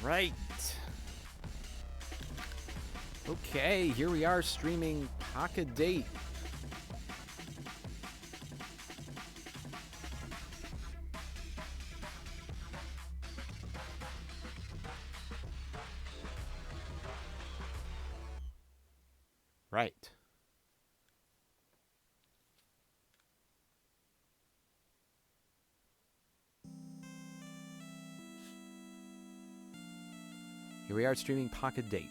Right. Okay, here we are streaming PockeDate. Right. Here we are streaming PockeDate.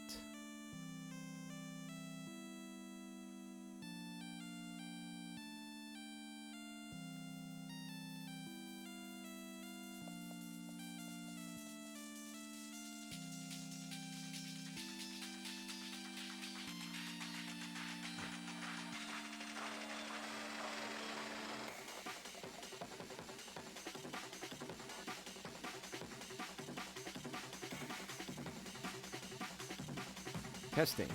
Testing.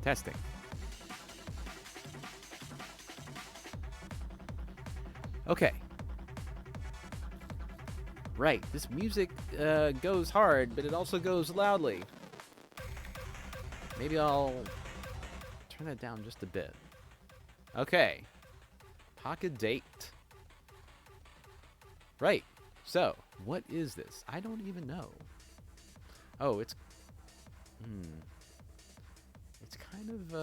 Testing. Okay. Right, this music goes hard, but it also goes loudly. Maybe I'll turn it down just a bit. Okay. PockeDate. Right. So, what is this? I don't even know. Oh, it's... It's kind of,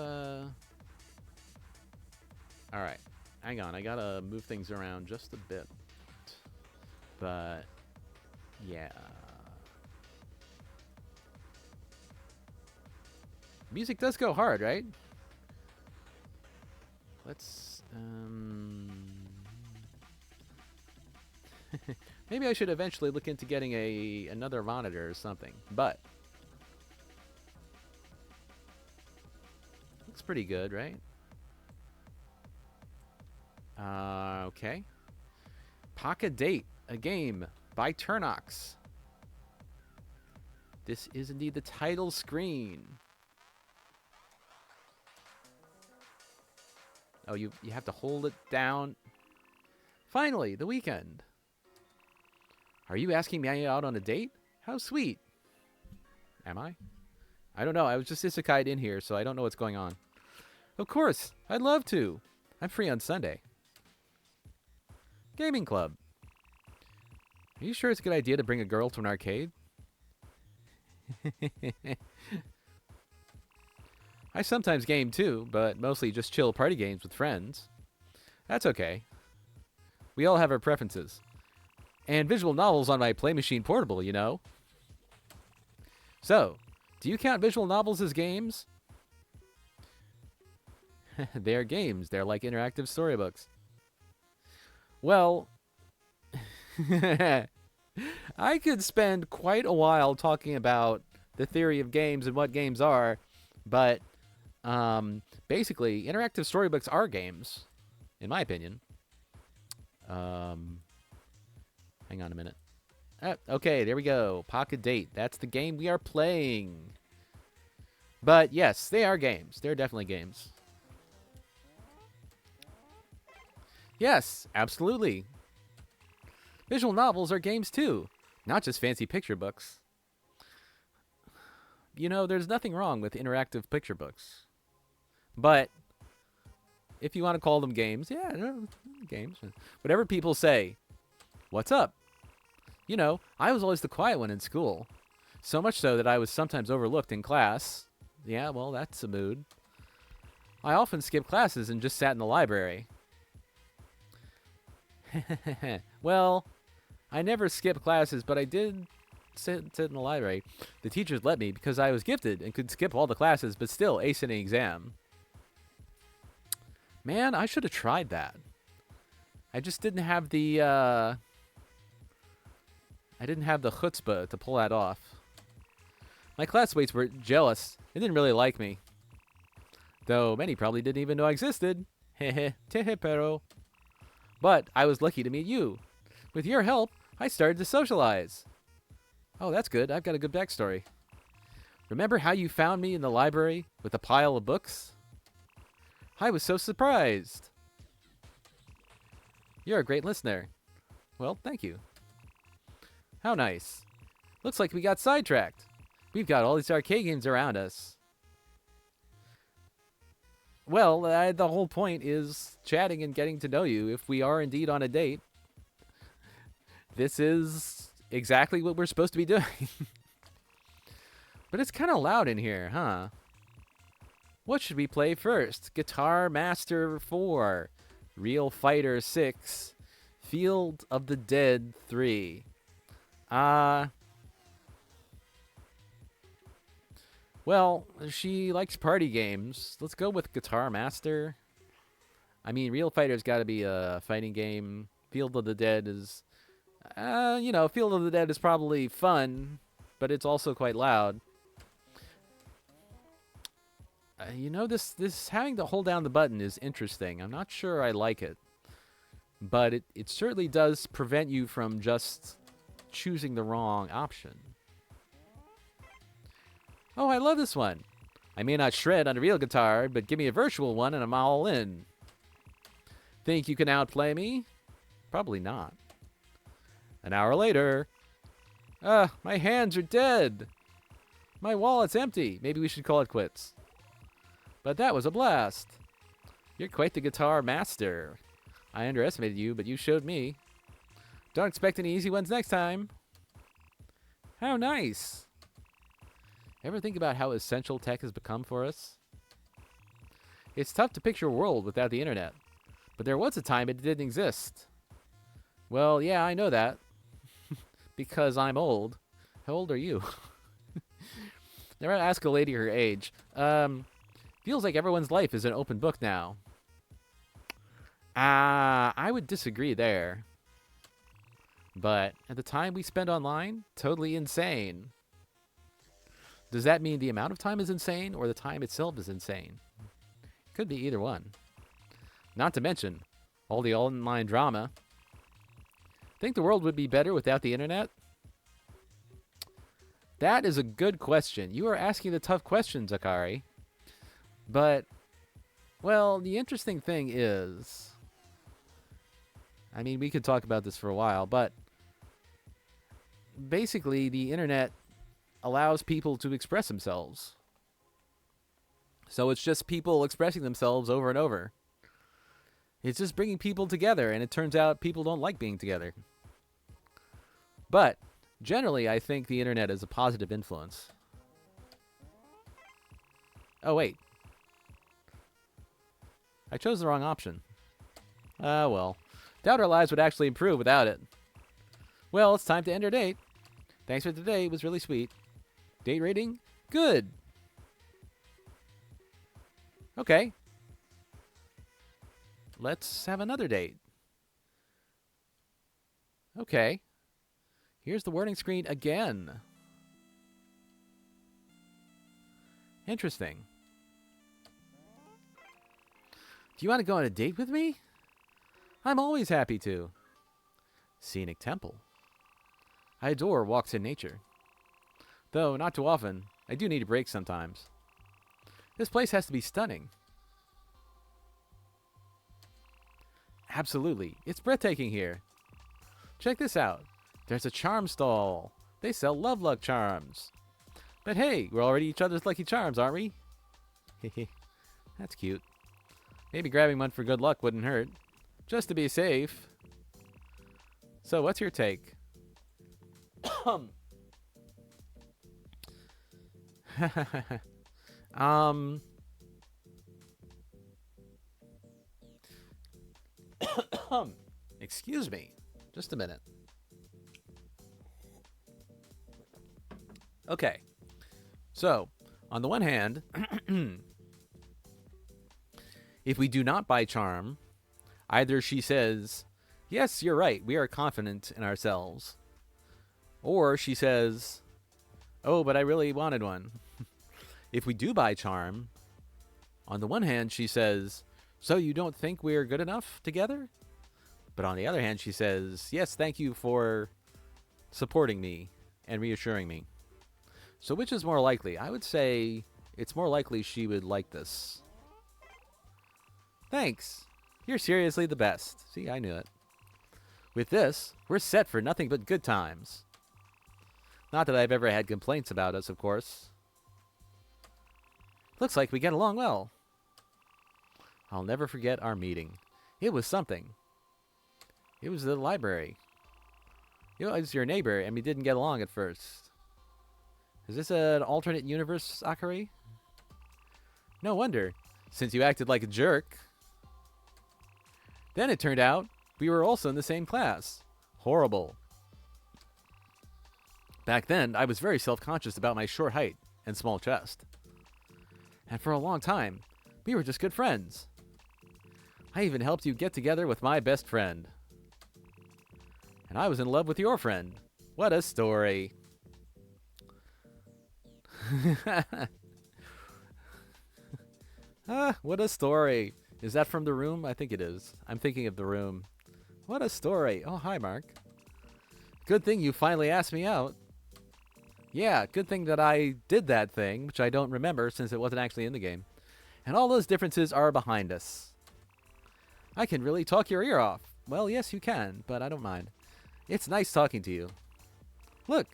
Alright. Hang on, I gotta move things around just a bit. But... yeah. Music does go hard, right? Let's, maybe I should eventually look into getting another monitor or something, but looks pretty good, right? Okay. PockeDate, a game by Turnox. This is indeed the title screen. Oh, you have to hold it down. Finally, the weekend. Are you asking me out on a date? How sweet. Am I? I don't know. I was just isekai'd in here, so I don't know what's going on. Of course. I'd love to. I'm free on Sunday. Gaming club. Are you sure it's a good idea to bring a girl to an arcade? I sometimes game too, but mostly just chill party games with friends. That's okay. We all have our preferences. And visual novels on my Play Machine Portable, you know. So, do you count visual novels as games? They're games. They're like interactive storybooks. Well, I could spend quite a while talking about the theory of games and what games are, but basically, interactive storybooks are games, in my opinion. Hang on a minute. Okay, there we go. PockeDate. That's the game we are playing. But yes, they are games. They're definitely games. Yes, absolutely. Visual novels are games too, not just fancy picture books. You know, there's nothing wrong with interactive picture books. But if you want to call them games, yeah, no, games. Whatever people say. What's up? You know, I was always the quiet one in school. So much so that I was sometimes overlooked in class. Yeah, well, that's a mood. I often skipped classes and just sat in the library. Well, I never skipped classes, but I did sit in the library. The teachers let me because I was gifted and could skip all the classes, but still ace any exam. Man, I should have tried that. I just didn't have the, I didn't have the chutzpah to pull that off. My classmates were jealous and didn't really like me. Though many probably didn't even know I existed. Hehe, tehe pero. But I was lucky to meet you. With your help, I started to socialize. Oh, that's good. I've got a good backstory. Remember how you found me in the library with a pile of books? I was so surprised. You're a great listener. Well, thank you. How nice. Looks like we got sidetracked. We've got all these arcade games around us. Well, the whole point is chatting and getting to know you. If we are indeed on a date, this is exactly what we're supposed to be doing. But it's kind of loud in here, huh? What should we play first? Guitar Master 4, Real Fighter 6, Field of the Dead 3. Well, she likes party games. Let's go with Guitar Master. I mean, Real Fighter's got to be a fighting game. Field of the Dead is, Field of the Dead is probably fun, but it's also quite loud. This having to hold down the button is interesting. I'm not sure I like it, but it certainly does prevent you from just choosing the wrong option. Oh, I love this one. I may not shred on a real guitar, but give me a virtual one and I'm all in. Think you can outplay me? Probably not. An hour later. My hands are dead. My wallet's empty. Maybe we should call it quits. But that was a blast. You're quite the guitar master. I underestimated you, but you showed me. Don't expect any easy ones next time. How nice. Ever think about how essential tech has become for us? It's tough to picture a world without the internet, but there was a time it didn't exist. Well, yeah, I know that. Because I'm old. How old are you? Never ask a lady her age. Feels like everyone's life is an open book now. I would disagree there. But at the time we spend online, totally insane. Does that mean the amount of time is insane or the time itself is insane? Could be either one. Not to mention all the online drama. Think the world would be better without the internet? That is a good question. You are asking the tough questions, Akari. But, well, the interesting thing is, I mean, we could talk about this for a while, but basically the internet allows people to express themselves. So it's just people expressing themselves over and over. It's just bringing people together, and it turns out people don't like being together. But generally, I think the internet is a positive influence. Oh, wait. I chose the wrong option. Well. Doubt our lives would actually improve without it. Well, it's time to end our date. Thanks for today. It was really sweet. Date rating? Good. Okay. Let's have another date. Okay. Here's the warning screen again. Interesting. Do you want to go on a date with me? I'm always happy to. Scenic temple. I adore walks in nature. Though, not too often. I do need a break sometimes. This place has to be stunning. Absolutely. It's breathtaking here. Check this out. There's a charm stall. They sell Love Luck charms. But hey, we're already each other's lucky charms, aren't we? Hehe. That's cute. Maybe grabbing one for good luck wouldn't hurt. Just to be safe. So, what's your take? Excuse me. Just a minute. Okay. So, on the one hand, if we do not buy charm, either she says, yes, you're right, we are confident in ourselves. Or she says, oh, but I really wanted one. If we do buy charm, on the one hand, she says, so you don't think we're good enough together? But on the other hand, she says, yes, thank you for supporting me and reassuring me. So which is more likely? I would say it's more likely she would like this. Thanks. You're seriously the best. See, I knew it. With this, we're set for nothing but good times. Not that I've ever had complaints about us, of course. Looks like we get along well. I'll never forget our meeting. It was something. It was the library. You know, I was your neighbor, and we didn't get along at first. Is this an alternate universe, Akari? No wonder, since you acted like a jerk. Then it turned out we were also in the same class. Horrible. Back then, I was very self-conscious about my short height and small chest. And for a long time, we were just good friends. I even helped you get together with my best friend. And I was in love with your friend. What a story. What a story. Is that from The Room? I think it is. I'm thinking of The Room. What a story. Oh, hi, Mark. Good thing you finally asked me out. Yeah, good thing that I did that thing, which I don't remember since it wasn't actually in the game. And all those differences are behind us. I can really talk your ear off. Well, yes, you can, but I don't mind. It's nice talking to you. Look,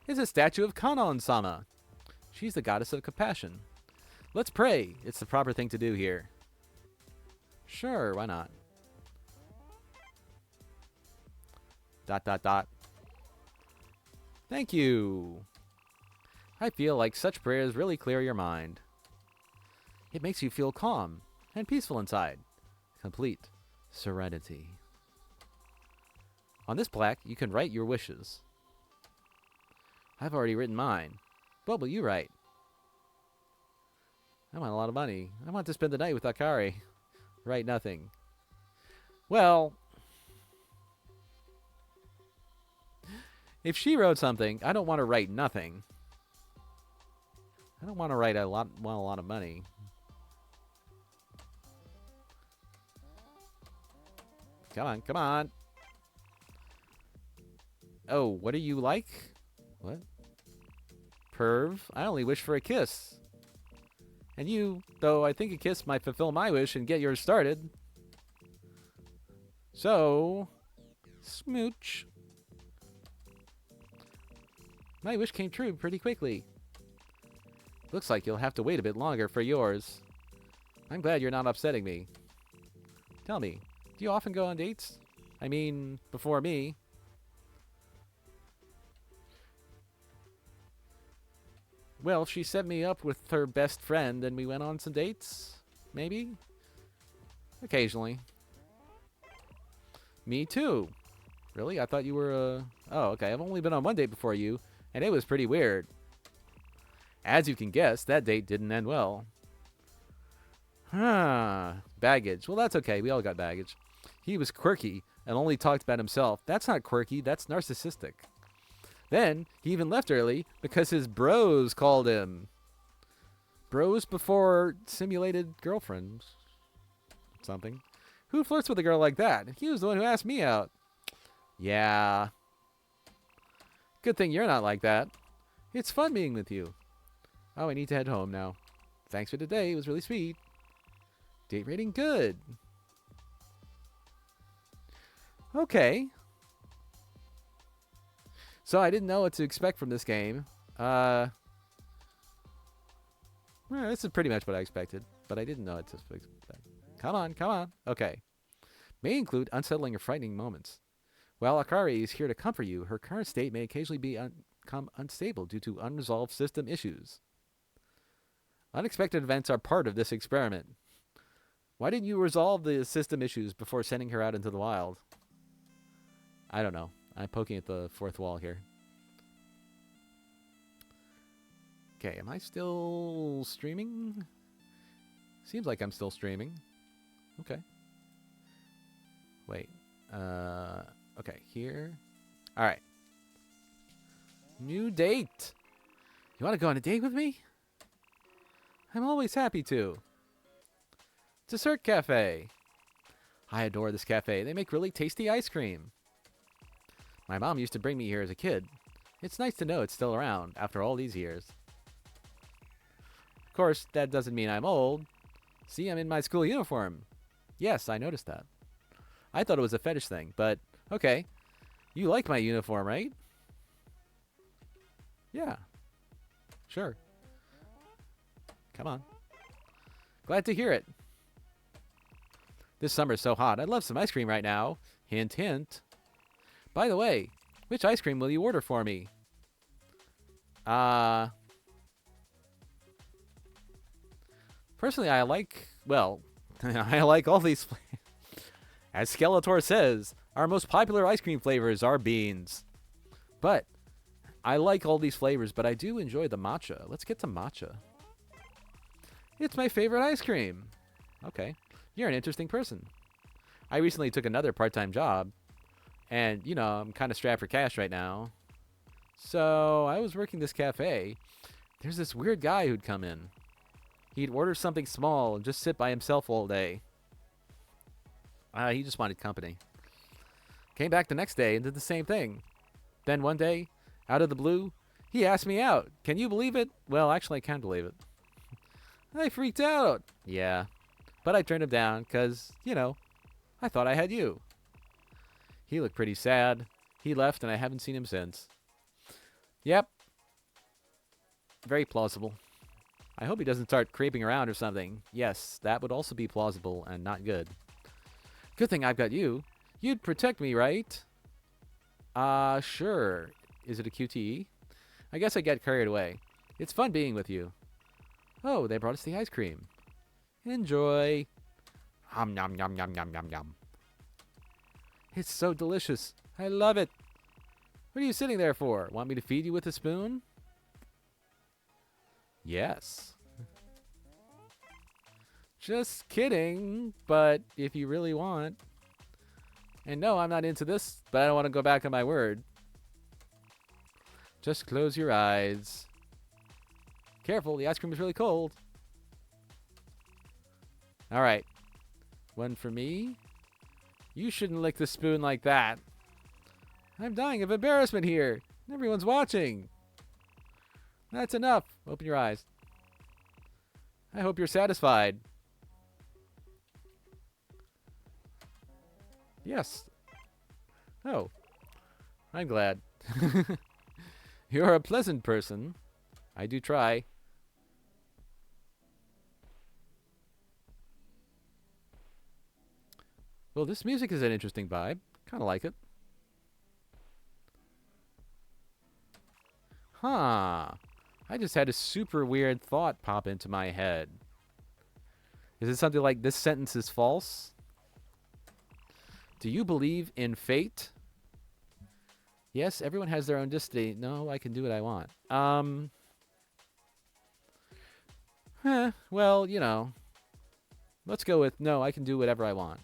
it's a statue of Kanon-sama. She's the goddess of compassion. Let's pray. It's the proper thing to do here. Sure, why not? ... Thank you. I feel like such prayers really clear your mind. It makes you feel calm and peaceful inside. Complete serenity. On this plaque, you can write your wishes. I've already written mine. What will you write? I want a lot of money. I want to spend the night with Akari. Write nothing. Well, if she wrote something, I don't want to write nothing. I don't want to write a lot of money. Come on, come on. Oh, what do you like? What? Perv? I only wish for a kiss. And you, though I think a kiss might fulfill my wish and get yours started. So, smooch. My wish came true pretty quickly. Looks like you'll have to wait a bit longer for yours. I'm glad you're not upsetting me. Tell me, do you often go on dates? I mean, before me. Well, she set me up with her best friend and we went on some dates. Maybe? Occasionally. Me too. Really? I thought you were, Oh, okay. I've only been on one date before you, and it was pretty weird. As you can guess, that date didn't end well. Baggage. Well, that's okay. We all got baggage. He was quirky and only talked about himself. That's not quirky. That's narcissistic. Then, he even left early because his bros called him. Bros before simulated girlfriends. Something. Who flirts with a girl like that? He was the one who asked me out. Yeah. Good thing you're not like that. It's fun being with you. Oh, I need to head home now. Thanks for today. It was really sweet. Date rating good. Okay. So I didn't know what to expect from this game. Well, this is pretty much what I expected, but I didn't know what to expect. Come on, come on. Okay. May include unsettling or frightening moments. While Akari is here to comfort you, her current state may occasionally become unstable due to unresolved system issues. Unexpected events are part of this experiment. Why didn't you resolve the system issues before sending her out into the wild? I don't know. I'm poking at the fourth wall here. Okay, am I still streaming? Seems like I'm still streaming. Okay. Wait. Okay, here. All right. New date. You want to go on a date with me? I'm always happy to. Dessert Cafe. I adore this cafe. They make really tasty ice cream. My mom used to bring me here as a kid. It's nice to know it's still around after all these years. Of course, that doesn't mean I'm old. See, I'm in my school uniform. Yes, I noticed that. I thought it was a fetish thing, but okay. You like my uniform, right? Yeah. Sure. Come on. Glad to hear it. This summer's so hot. I'd love some ice cream right now. Hint, hint. By the way, which ice cream will you order for me? Personally, I like, well, I like all these. As Skeletor says, our most popular ice cream flavors are beans. But I like all these flavors, but I do enjoy the matcha. Let's get some matcha. It's my favorite ice cream. Okay. You're an interesting person. I recently took another part-time job, and, you know, I'm kind of strapped for cash right now. So I was working this cafe. There's this weird guy who'd come in. He'd order something small and just sit by himself all day. He just wanted company. Came back the next day and did the same thing. Then one day, out of the blue, he asked me out. Can you believe it? Well, actually, I can believe it. I freaked out. Yeah. But I turned him down because, you know, I thought I had you. He looked pretty sad. He left and I haven't seen him since. Yep. Very plausible. I hope he doesn't start creeping around or something. Yes, that would also be plausible and not good. Good thing I've got you. You'd protect me, right? Sure. Is it a QTE? I guess I get carried away. It's fun being with you. Oh, they brought us the ice cream. Enjoy. Nom nom nom nom nom nom nom. It's so delicious. I love it. What are you sitting there for? Want me to feed you with a spoon? Yes. Just kidding, but if you really want. And no, I'm not into this, but I don't want to go back on my word. Just close your eyes. Careful, the ice cream is really cold. All right. One for me. You shouldn't lick the spoon like that. I'm dying of embarrassment here. Everyone's watching. That's enough. Open your eyes. I hope you're satisfied. Yes. Oh. I'm glad. You're a pleasant person. I do try. Well, this music is an interesting vibe. Kind of like it. Huh. I just had a super weird thought pop into my head. Is it something like, this sentence is false? Do you believe in fate? Yes, everyone has their own destiny. No, I can do what I want. Well, you know. Let's go with, no, I can do whatever I want.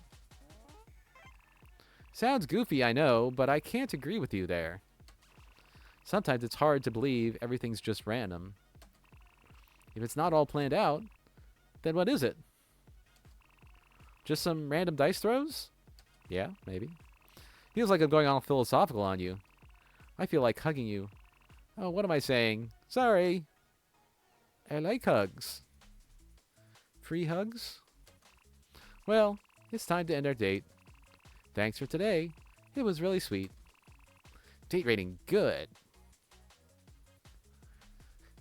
Sounds goofy, I know, but I can't agree with you there. Sometimes it's hard to believe everything's just random. If it's not all planned out, then what is it? Just some random dice throws? Yeah, maybe. Feels like I'm going all philosophical on you. I feel like hugging you. Oh, what am I saying? Sorry. I like hugs. Free hugs? Well, it's time to end our date. Thanks for today. It was really sweet. Date rating good.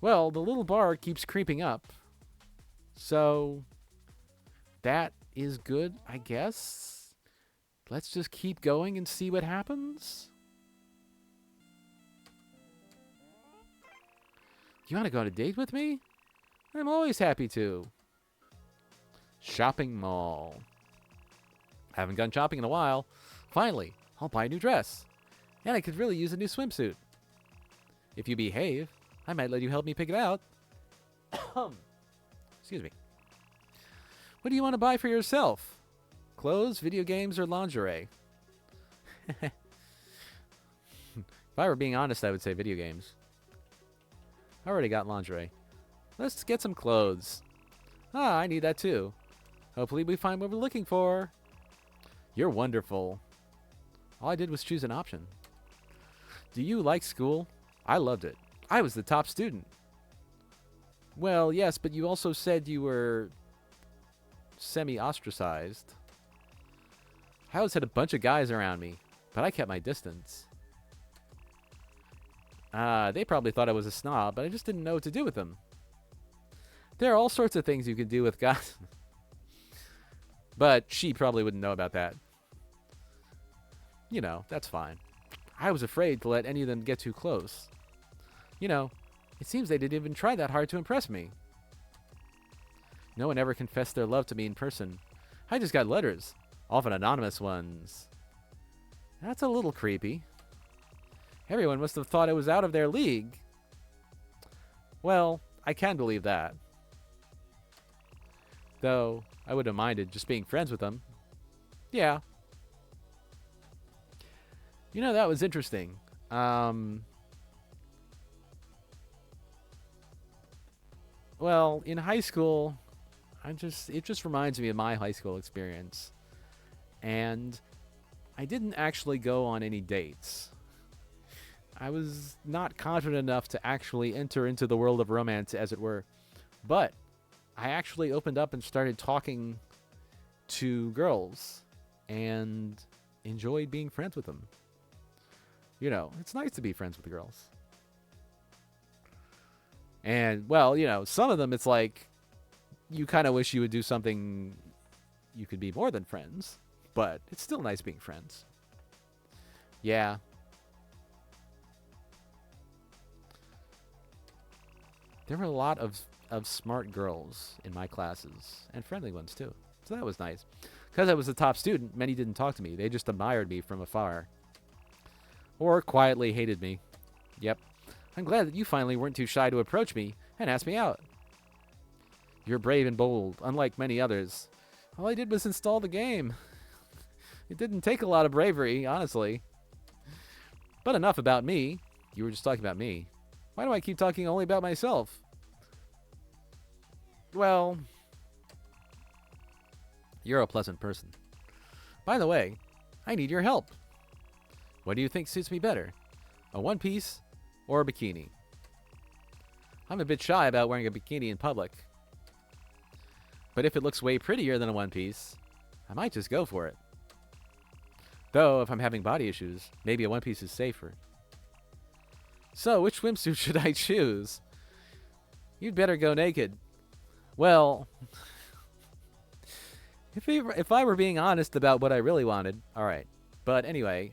Well, the little bar keeps creeping up. So, that is good, I guess. Let's just keep going and see what happens. You want to go on a date with me? I'm always happy to. Shopping mall. Haven't gone shopping in a while. Finally, I'll buy a new dress. And I could really use a new swimsuit. If you behave, I might let you help me pick it out. Excuse me. What do you want to buy for yourself? Clothes, video games, or lingerie? If I were being honest, I would say video games. I already got lingerie. Let's get some clothes. Ah, I need that too. Hopefully we find what we're looking for. You're wonderful. All I did was choose an option. Do you like school? I loved it. I was the top student. Well, yes, but you also said you were semi-ostracized. I always had a bunch of guys around me, but I kept my distance. They probably thought I was a snob, but I just didn't know what to do with them. There are all sorts of things you could do with guys. But she probably wouldn't know about that. You know, that's fine. I was afraid to let any of them get too close. You know, it seems they didn't even try that hard to impress me. No one ever confessed their love to me in person. I just got letters, often anonymous ones. That's a little creepy. Everyone must have thought I was out of their league. Well, I can believe that. Though, I wouldn't have minded just being friends with them. Yeah. You know, that was interesting. Well, in high school, it just reminds me of my high school experience. And I didn't actually go on any dates. I was not confident enough to actually enter into the world of romance, as it were. But I actually opened up and started talking to girls and enjoyed being friends with them. You know, it's nice to be friends with girls. And, well, you know, some of them it's like you kind of wish you would do something you could be more than friends, but it's still nice being friends. Yeah. There were a lot of smart girls in my classes, and friendly ones too. So that was nice. Because I was a top student, many didn't talk to me. They just admired me from afar. Or quietly hated me. Yep. I'm glad that you finally weren't too shy to approach me and ask me out. You're brave and bold, unlike many others. All I did was install the game. It didn't take a lot of bravery, honestly. But enough about me. You were just talking about me. Why do I keep talking only about myself? Well, you're a pleasant person. By the way, I need your help. What do you think suits me better? A one-piece or a bikini? I'm a bit shy about wearing a bikini in public. But if it looks way prettier than a one-piece, I might just go for it. Though, if I'm having body issues, maybe a one-piece is safer. So, which swimsuit should I choose? You'd better go naked. Well, if I were being honest about what I really wanted, all right. But anyway,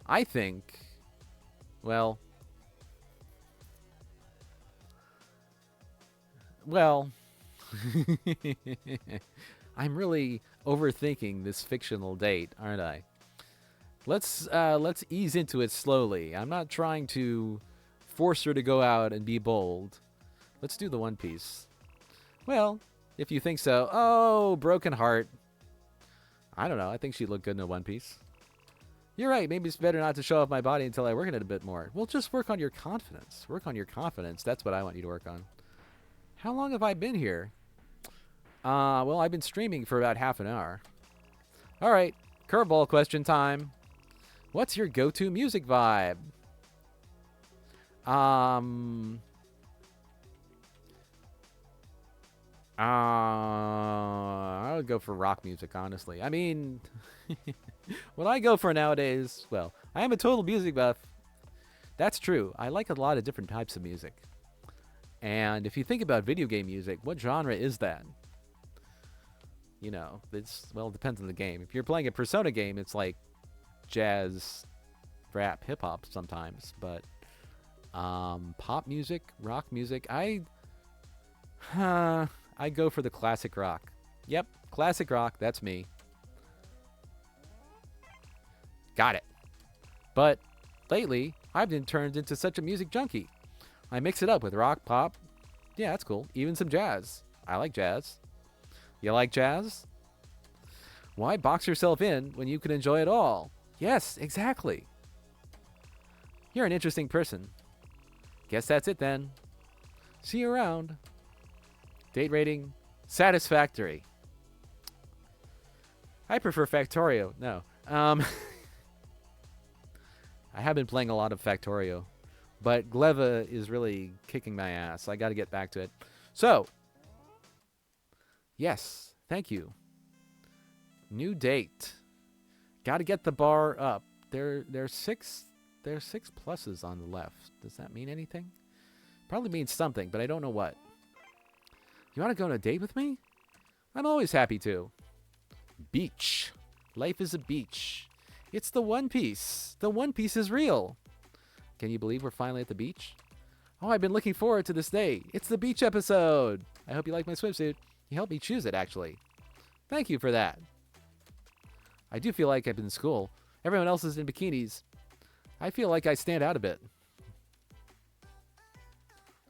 I think, well, I'm really overthinking this fictional date, aren't I? Let's ease into it slowly. I'm not trying to force her to go out and be bold. Let's do the one piece. Well, if you think so. Oh, broken heart. I don't know. I think she'd look good in a one piece. You're right. Maybe it's better not to show off my body until I work on it a bit more. Well, just work on your confidence. Work on your confidence. That's what I want you to work on. How long have I been here? Well, I've been streaming for about half an hour. All right. Curveball question time. What's your go-to music vibe? I would go for rock music, honestly. I mean, what I go for nowadays, well, I am a total music buff. That's true. I like a lot of different types of music. And if you think about video game music, what genre is that? You know, it's, well, it depends on the game. If you're playing a Persona game, it's like jazz, rap, hip-hop sometimes. But pop music, rock music, I go for the classic rock. Yep, classic rock, that's me. Got it. But lately, I've been turned into such a music junkie. I mix it up with rock, pop. Yeah, that's cool. Even some jazz. I like jazz. You like jazz? Why box yourself in when you can enjoy it all? Yes, exactly. You're an interesting person. Guess that's it then. See you around. Date rating, satisfactory. I prefer Factorio. No. I have been playing a lot of Factorio, but Gleva is really kicking my ass. I got to get back to it. So, yes, thank you. New date. Got to get the bar up. There's six pluses on the left. Does that mean anything? Probably means something, but I don't know what. You want to go on a date with me? I'm always happy to. Beach. Life is a beach. It's the One Piece. The One Piece is real. Can you believe we're finally at the beach? Oh, I've been looking forward to this day. It's the beach episode. I hope you like my swimsuit. You helped me choose it, actually. Thank you for that. I do feel like I've been in school. Everyone else is in bikinis. I feel like I stand out a bit.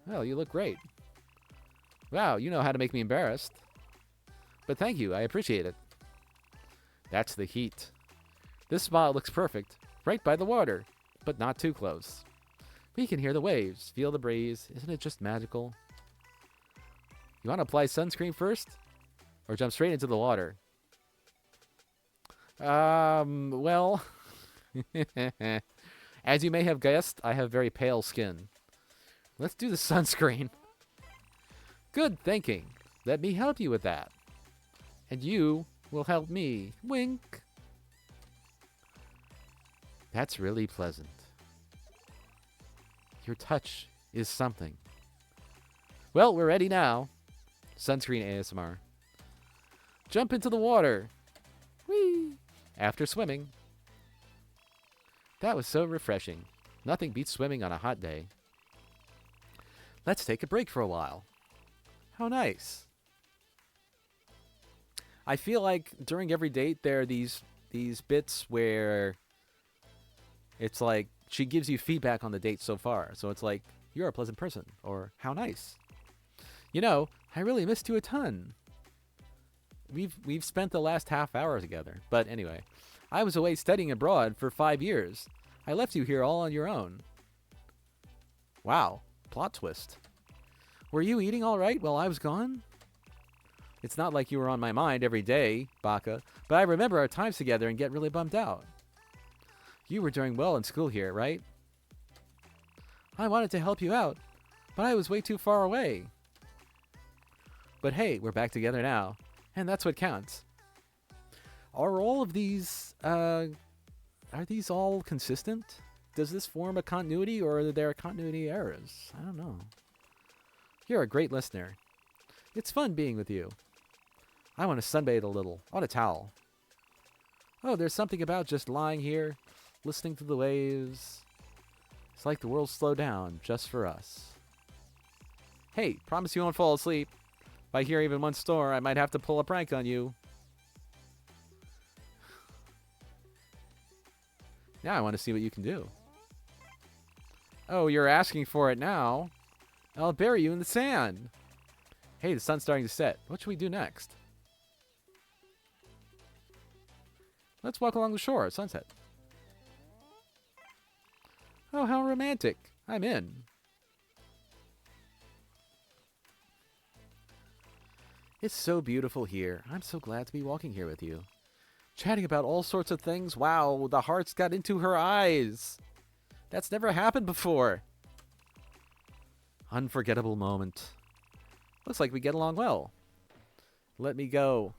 Well, you look great. Wow, you know how to make me embarrassed. But thank you, I appreciate it. That's the heat. This spot looks perfect, right by the water, but not too close. We can hear the waves, feel the breeze. Isn't it just magical? You want to apply sunscreen first? Or jump straight into the water? Well... As you may have guessed, I have very pale skin. Let's do the sunscreen. Good thinking. Let me help you with that. And you will help me. Wink. That's really pleasant. Your touch is something. Well, we're ready now. Sunscreen ASMR. Jump into the water. Whee! After swimming. That was so refreshing. Nothing beats swimming on a hot day. Let's take a break for a while. How nice. I feel like during every date there are these bits where it's like she gives you feedback on the date so far. So it's like, you're a pleasant person, or how nice. You know, I really missed you a ton. We've spent the last half hour together. But anyway, I was away studying abroad for 5 years. I left you here all on your own. Wow, plot twist. Were you eating all right while I was gone? It's not like you were on my mind every day, Baka, but I remember our times together and get really bummed out. You were doing well in school here, right? I wanted to help you out, but I was way too far away. But hey, we're back together now, and that's what counts. Are all of these, are these all consistent? Does this form a continuity, or are there continuity errors? I don't know. You're a great listener. It's fun being with you. I want to sunbathe a little, on a towel. Oh, there's something about just lying here, listening to the waves. It's like the world slowed down just for us. Hey, promise you won't fall asleep. If I hear even one snore, I might have to pull a prank on you. Now I want to see what you can do. Oh, you're asking for it now? I'll bury you in the sand. Hey, the sun's starting to set. What should we do next? Let's walk along the shore at sunset. Oh, how romantic. I'm in. It's so beautiful here. I'm so glad to be walking here with you. Chatting about all sorts of things. Wow, the hearts got into her eyes. That's never happened before. Unforgettable moment. Looks like we get along well. Let me go.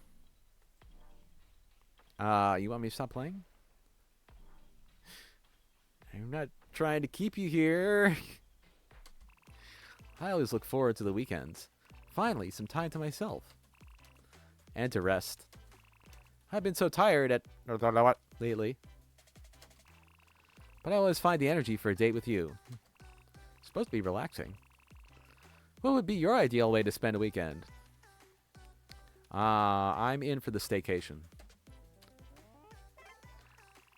You want me to stop playing? I'm not trying to keep you here. I always look forward to the weekends. Finally, some time to myself. And to rest. I've been so tired at lately. But I always find the energy for a date with you. It's supposed to be relaxing. What would be your ideal way to spend a weekend? I'm in for the staycation.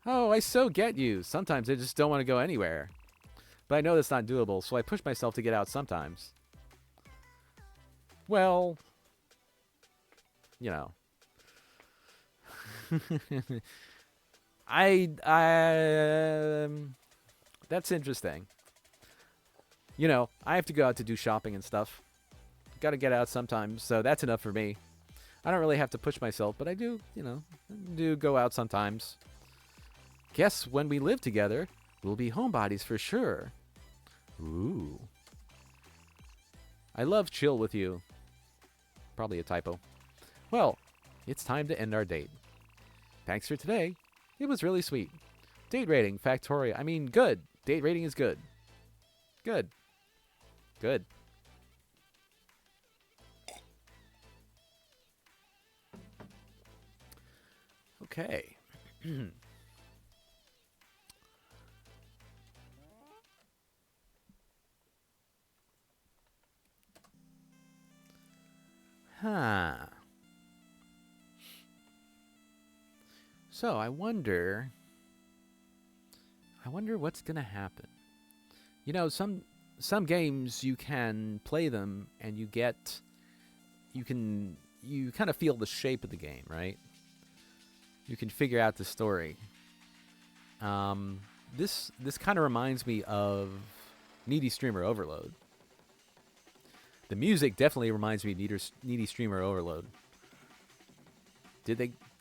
Oh, I so get you. Sometimes I just don't want to go anywhere. But I know that's not doable, so I push myself to get out sometimes. Well, you know. That's interesting. You know, I have to go out to do shopping and stuff. Got to get out sometimes, so that's enough for me. I don't really have to push myself, but I do, do go out sometimes. Guess when we live together, we'll be homebodies for sure. Ooh. I love chill with you. Probably a typo. Well, it's time to end our date. Thanks for today. It was really sweet. Date rating, Factorio. I mean, good. Date rating is good. Good. Good. Okay. Huh. So I wonder what's gonna happen. You know, some games you can play them and you kind of feel the shape of the game, right? You can figure out the story. This kind of reminds me of Needy Streamer Overload. The music definitely reminds me of Needy Streamer Overload.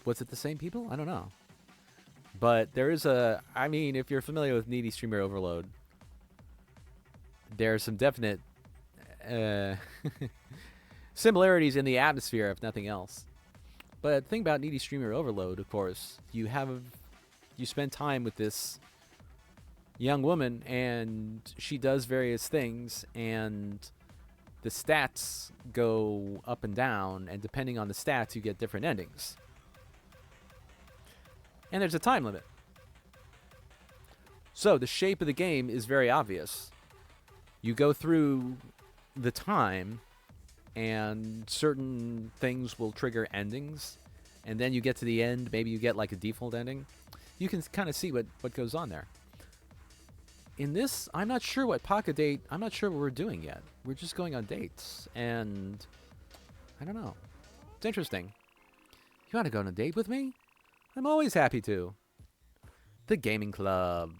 Was it the same people? I don't know. But there is if you're familiar with Needy Streamer Overload, there are some definite similarities in the atmosphere, if nothing else. But the thing about Needy Streamer Overload, of course, you spend time with this young woman, and she does various things, and the stats go up and down, and depending on the stats, you get different endings. And there's a time limit. So the shape of the game is very obvious. You go through the time, and certain things will trigger endings, and then you get to the end, maybe you get like a default ending. You can kind of see what goes on there. In this, I'm not sure what PockeDate, I'm not sure what we're doing yet. We're just going on dates, and I don't know. It's interesting. You want to go on a date with me? I'm always happy to. The gaming club.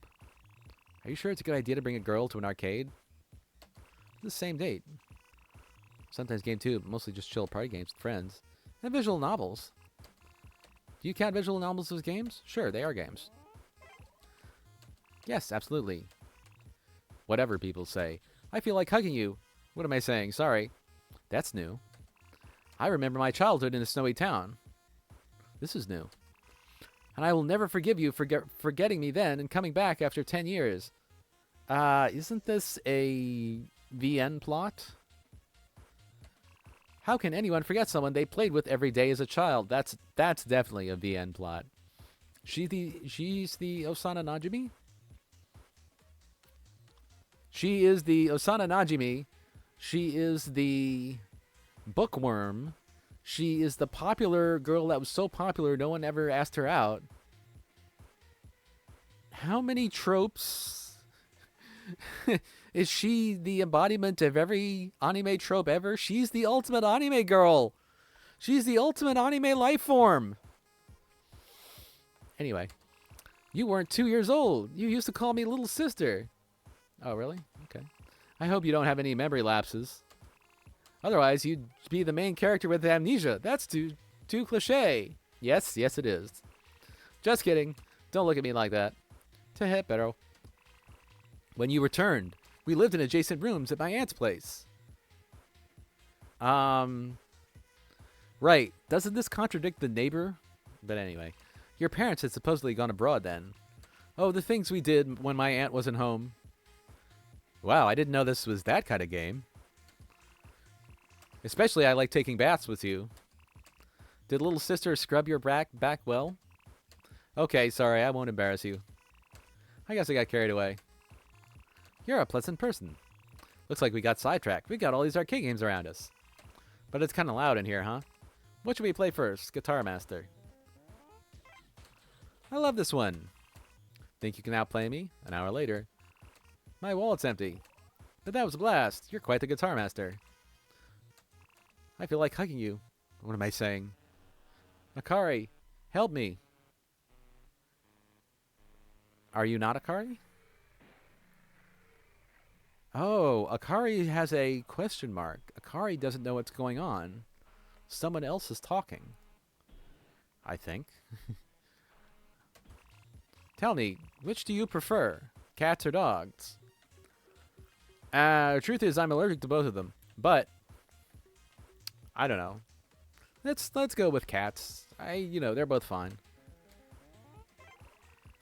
Are you sure it's a good idea to bring a girl to an arcade? It's the same date. Sometimes game too, but mostly just chill party games with friends. And visual novels. Do you count visual novels as games? Sure, they are games. Yes, absolutely. Whatever people say. I feel like hugging you. What am I saying? Sorry. That's new. I remember my childhood in a snowy town. This is new. And I will never forgive you for forgetting me then and coming back after 10 years. Isn't this a VN plot? How can anyone forget someone they played with every day as a child? That's definitely a VN plot. She's the Osana Najimi? She is the Osana Najimi. She is the bookworm. She is the popular girl that was so popular no one ever asked her out. How many tropes? Is she the embodiment of every anime trope ever? She's the ultimate anime girl. She's the ultimate anime life form. Anyway, you weren't 2 years old. You used to call me little sister. Oh, really? Okay. I hope you don't have any memory lapses. Otherwise, you'd be the main character with amnesia. That's too cliche. Yes, it is. Just kidding. Don't look at me like that. Pero. When you returned, we lived in adjacent rooms at my aunt's place. Right. Doesn't this contradict the neighbor? But anyway. Your parents had supposedly gone abroad then. Oh, the things we did when my aunt wasn't home. Wow, I didn't know this was that kind of game. Especially I like taking baths with you. Did little sister scrub your back well? Okay, sorry, I won't embarrass you. I guess I got carried away. You're a pleasant person. Looks like we got sidetracked. We got all these arcade games around us. But it's kind of loud in here, huh? What should we play first? Guitar Master. I love this one. Think you can outplay me? An hour later. My wallet's empty. But that was a blast. You're quite the Guitar Master. I feel like hugging you. What am I saying? Akari, help me. Are you not Akari? Oh, Akari has a question mark. Akari doesn't know what's going on. Someone else is talking. I think. Tell me, which do you prefer? Cats or dogs? The truth is I'm allergic to both of them. But I don't know. Let's go with cats. They're both fine.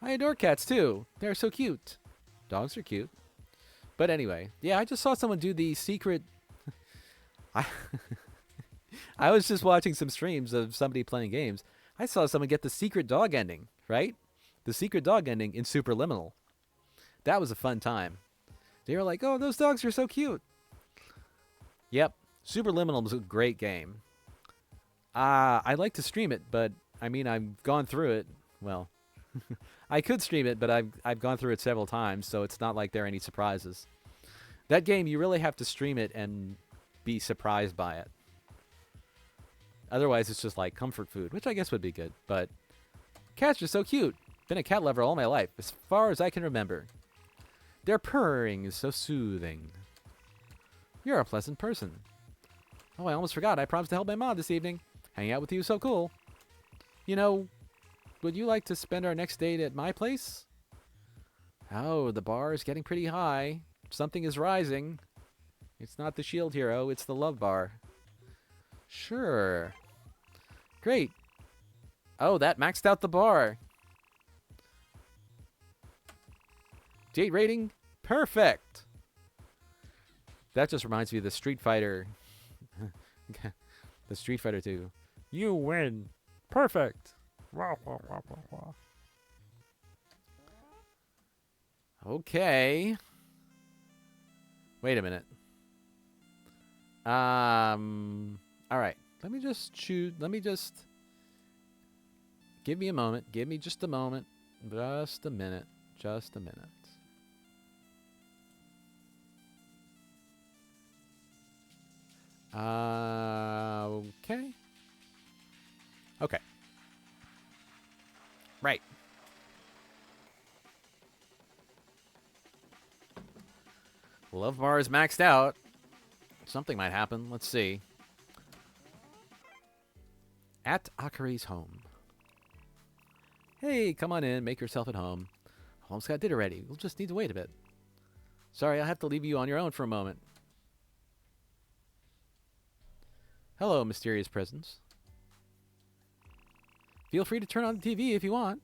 I adore cats too. They're so cute. Dogs are cute. But anyway, yeah, I just saw someone do the secret. I was just watching some streams of somebody playing games. I saw someone get the secret dog ending, right? The secret dog ending in Superliminal. That was a fun time. They were like, oh, those dogs are so cute. Yep. Superliminal was a great game. I'd like to stream it, but I mean, I've gone through it. Well, I could stream it, but I've gone through it several times, so it's not like there are any surprises. That game, you really have to stream it and be surprised by it. Otherwise, it's just like comfort food, which I guess would be good. But cats are so cute. Been a cat lover all my life, as far as I can remember. Their purring is so soothing. You're a pleasant person. Oh, I almost forgot. I promised to help my mom this evening. Hanging out with you is so cool. Would you like to spend our next date at my place? Oh, the bar is getting pretty high. Something is rising. It's not the Shield Hero, it's the Love Bar. Sure. Great. Oh, that maxed out the bar. Date rating? Perfect. That just reminds me of the Street Fighter. The Street Fighter 2. You win. Perfect. Okay. Wait a minute. All right. Let me just choose. Let me just. Give me a moment. Give me just a moment. Just a minute. Just a minute. Okay. Okay. Right. Love bar is maxed out. Something might happen. Let's see. At Akari's home. Hey, come on in. Make yourself at home. Almost got dinner ready. We'll just need to wait a bit. Sorry, I'll have to leave you on your own for a moment. Hello, mysterious presence. Feel free to turn on the TV if you want.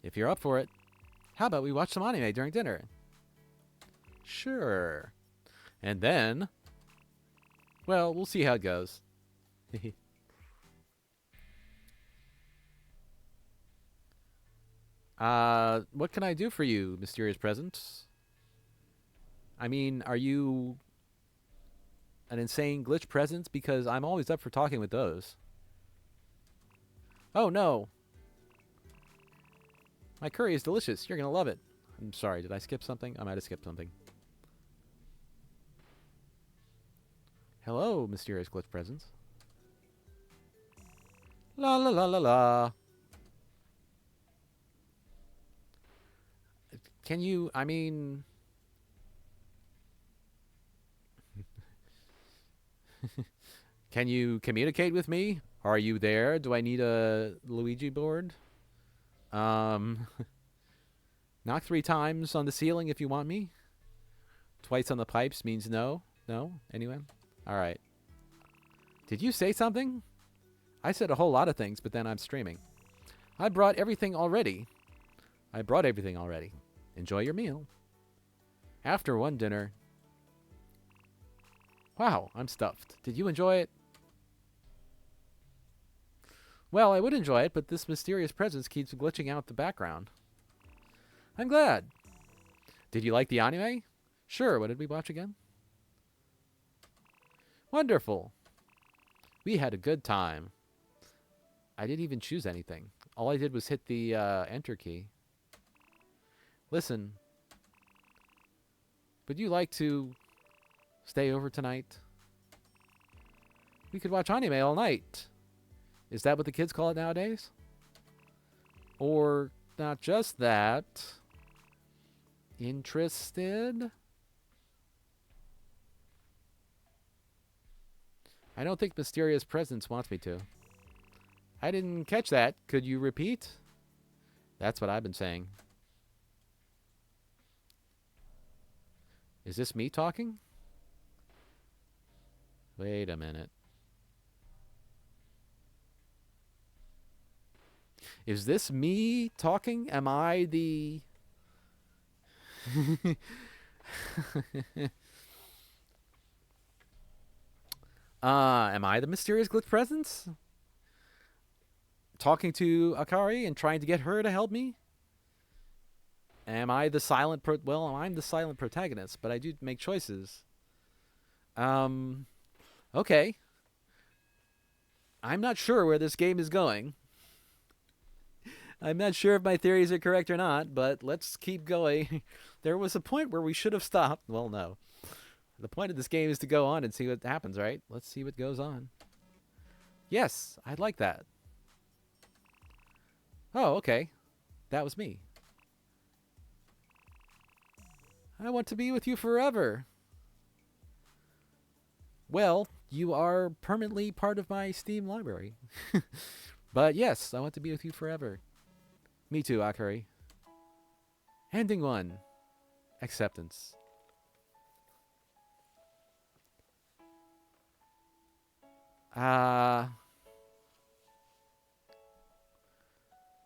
If you're up for it. How about we watch some anime during dinner? Sure. And then... Well, we'll see how it goes. What can I do for you, mysterious presence? I mean, are you an insane glitch presence? Because I'm always up for talking with those. Oh, no. My curry is delicious. You're going to love it. I'm sorry. Did I skip something? I might have skipped something. Hello, mysterious glitch presence. La la la la la. Can you, I mean... Can you communicate with me? Are you there? Do I need a Luigi board? Knock 3 times on the ceiling if you want me. Twice on the pipes means no. No? Anyone? Alright. Did you say something? I said a whole lot of things, but then I'm streaming. I brought everything already. Enjoy your meal. After one dinner. Wow, I'm stuffed. Did you enjoy it? Well, I would enjoy it, but this mysterious presence keeps glitching out the background. I'm glad. Did you like the anime? Sure, what did we watch again? Wonderful. We had a good time. I didn't even choose anything. All I did was hit the enter key. Listen. Would you like to stay over tonight? We could watch anime all night. Is that what the kids call it nowadays? Or not just that. Interested? I don't think Mysterious Presence wants me to. I didn't catch that. Could you repeat? That's what I've been saying. Is this me talking? Wait a minute. Is this me talking? Am I the... am I the mysterious glitch presence? Talking to Akari and trying to get her to help me? Am I the silent well, I'm the silent protagonist, but I do make choices. Okay. I'm not sure where this game is going. I'm not sure if my theories are correct or not, but let's keep going. There was a point where we should have stopped. Well, no. The point of this game is to go on and see what happens, right? Let's see what goes on. Yes, I'd like that. Oh, okay. That was me. I want to be with you forever. Well, you are permanently part of my Steam library. But yes, I want to be with you forever. Me too, Akari. Ending 1. Acceptance.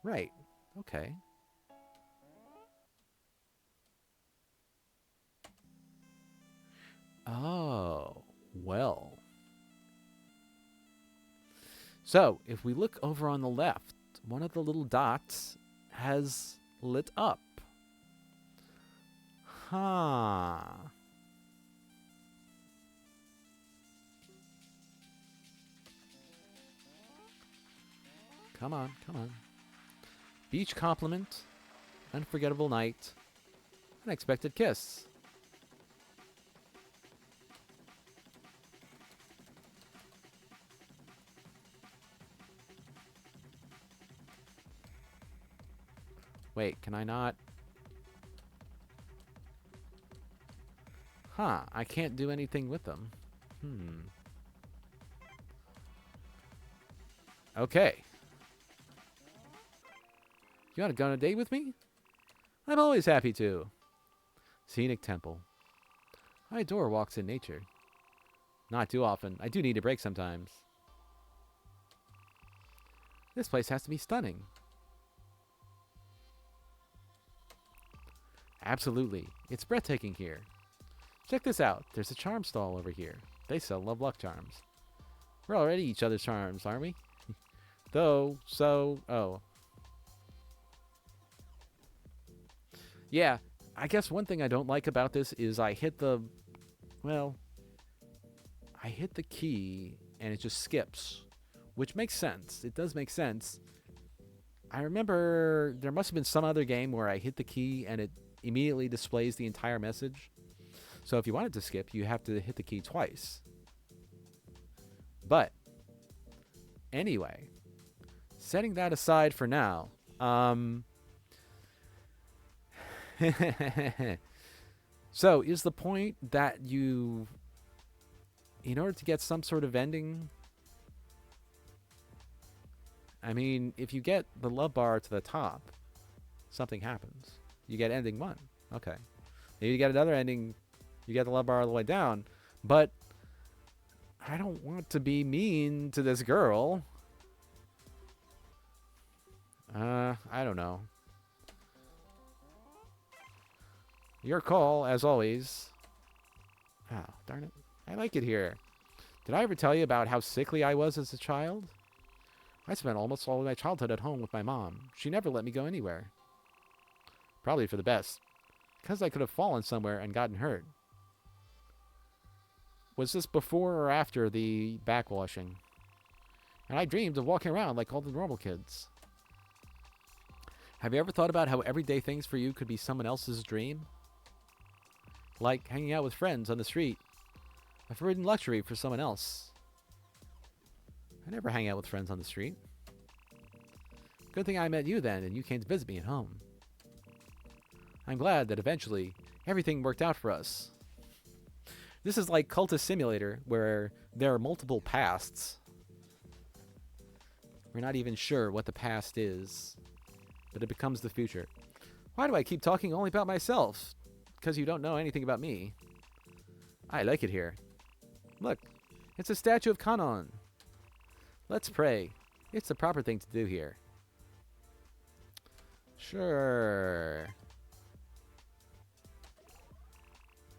Right. Okay. Oh, well. So, if we look over on the left, one of the little dots has lit up. Huh. Come on, come on. Beach compliment, unforgettable night, unexpected kiss. Wait, can I not? Huh, I can't do anything with them. Okay. You want to go on a date with me? I'm always happy to. Scenic temple. I adore walks in nature. Not too often. I do need a break sometimes. This place has to be stunning. Absolutely. It's breathtaking here. Check this out. There's a charm stall over here. They sell Love Luck charms. We're already each other's charms, aren't we? Oh. Yeah, I guess one thing I don't like about this is I hit the key and it just skips, which makes sense. It does make sense. I remember there must have been some other game where I hit the key and it immediately displays the entire message. So if you wanted to skip, you have to hit the key twice. But anyway, setting that aside for now, so is the point that you, in order to get some sort of ending, I mean, if you get the love bar to the top, something happens. You get ending 1. Okay. Maybe you get another ending, you get the love bar all the way down, but I don't want to be mean to this girl. I don't know. Your call, as always. Oh, darn it. I like it here. Did I ever tell you about how sickly I was as a child? I spent almost all of my childhood at home with my mom. She never let me go anywhere. Probably for the best, because I could have fallen somewhere and gotten hurt. Was this before or after the backwashing? And I dreamed of walking around like all the normal kids. Have you ever thought about how everyday things for you could be someone else's dream? Like hanging out with friends on the street. A forbidden luxury for someone else. I never hang out with friends on the street. Good thing I met you then and you came to visit me at home. I'm glad that eventually everything worked out for us. This is like Cultist Simulator, where there are multiple pasts. We're not even sure what the past is, but it becomes the future. Why do I keep talking only about myself? Because you don't know anything about me. I like it here. Look, it's a statue of Kanon. Let's pray. It's the proper thing to do here. Sure.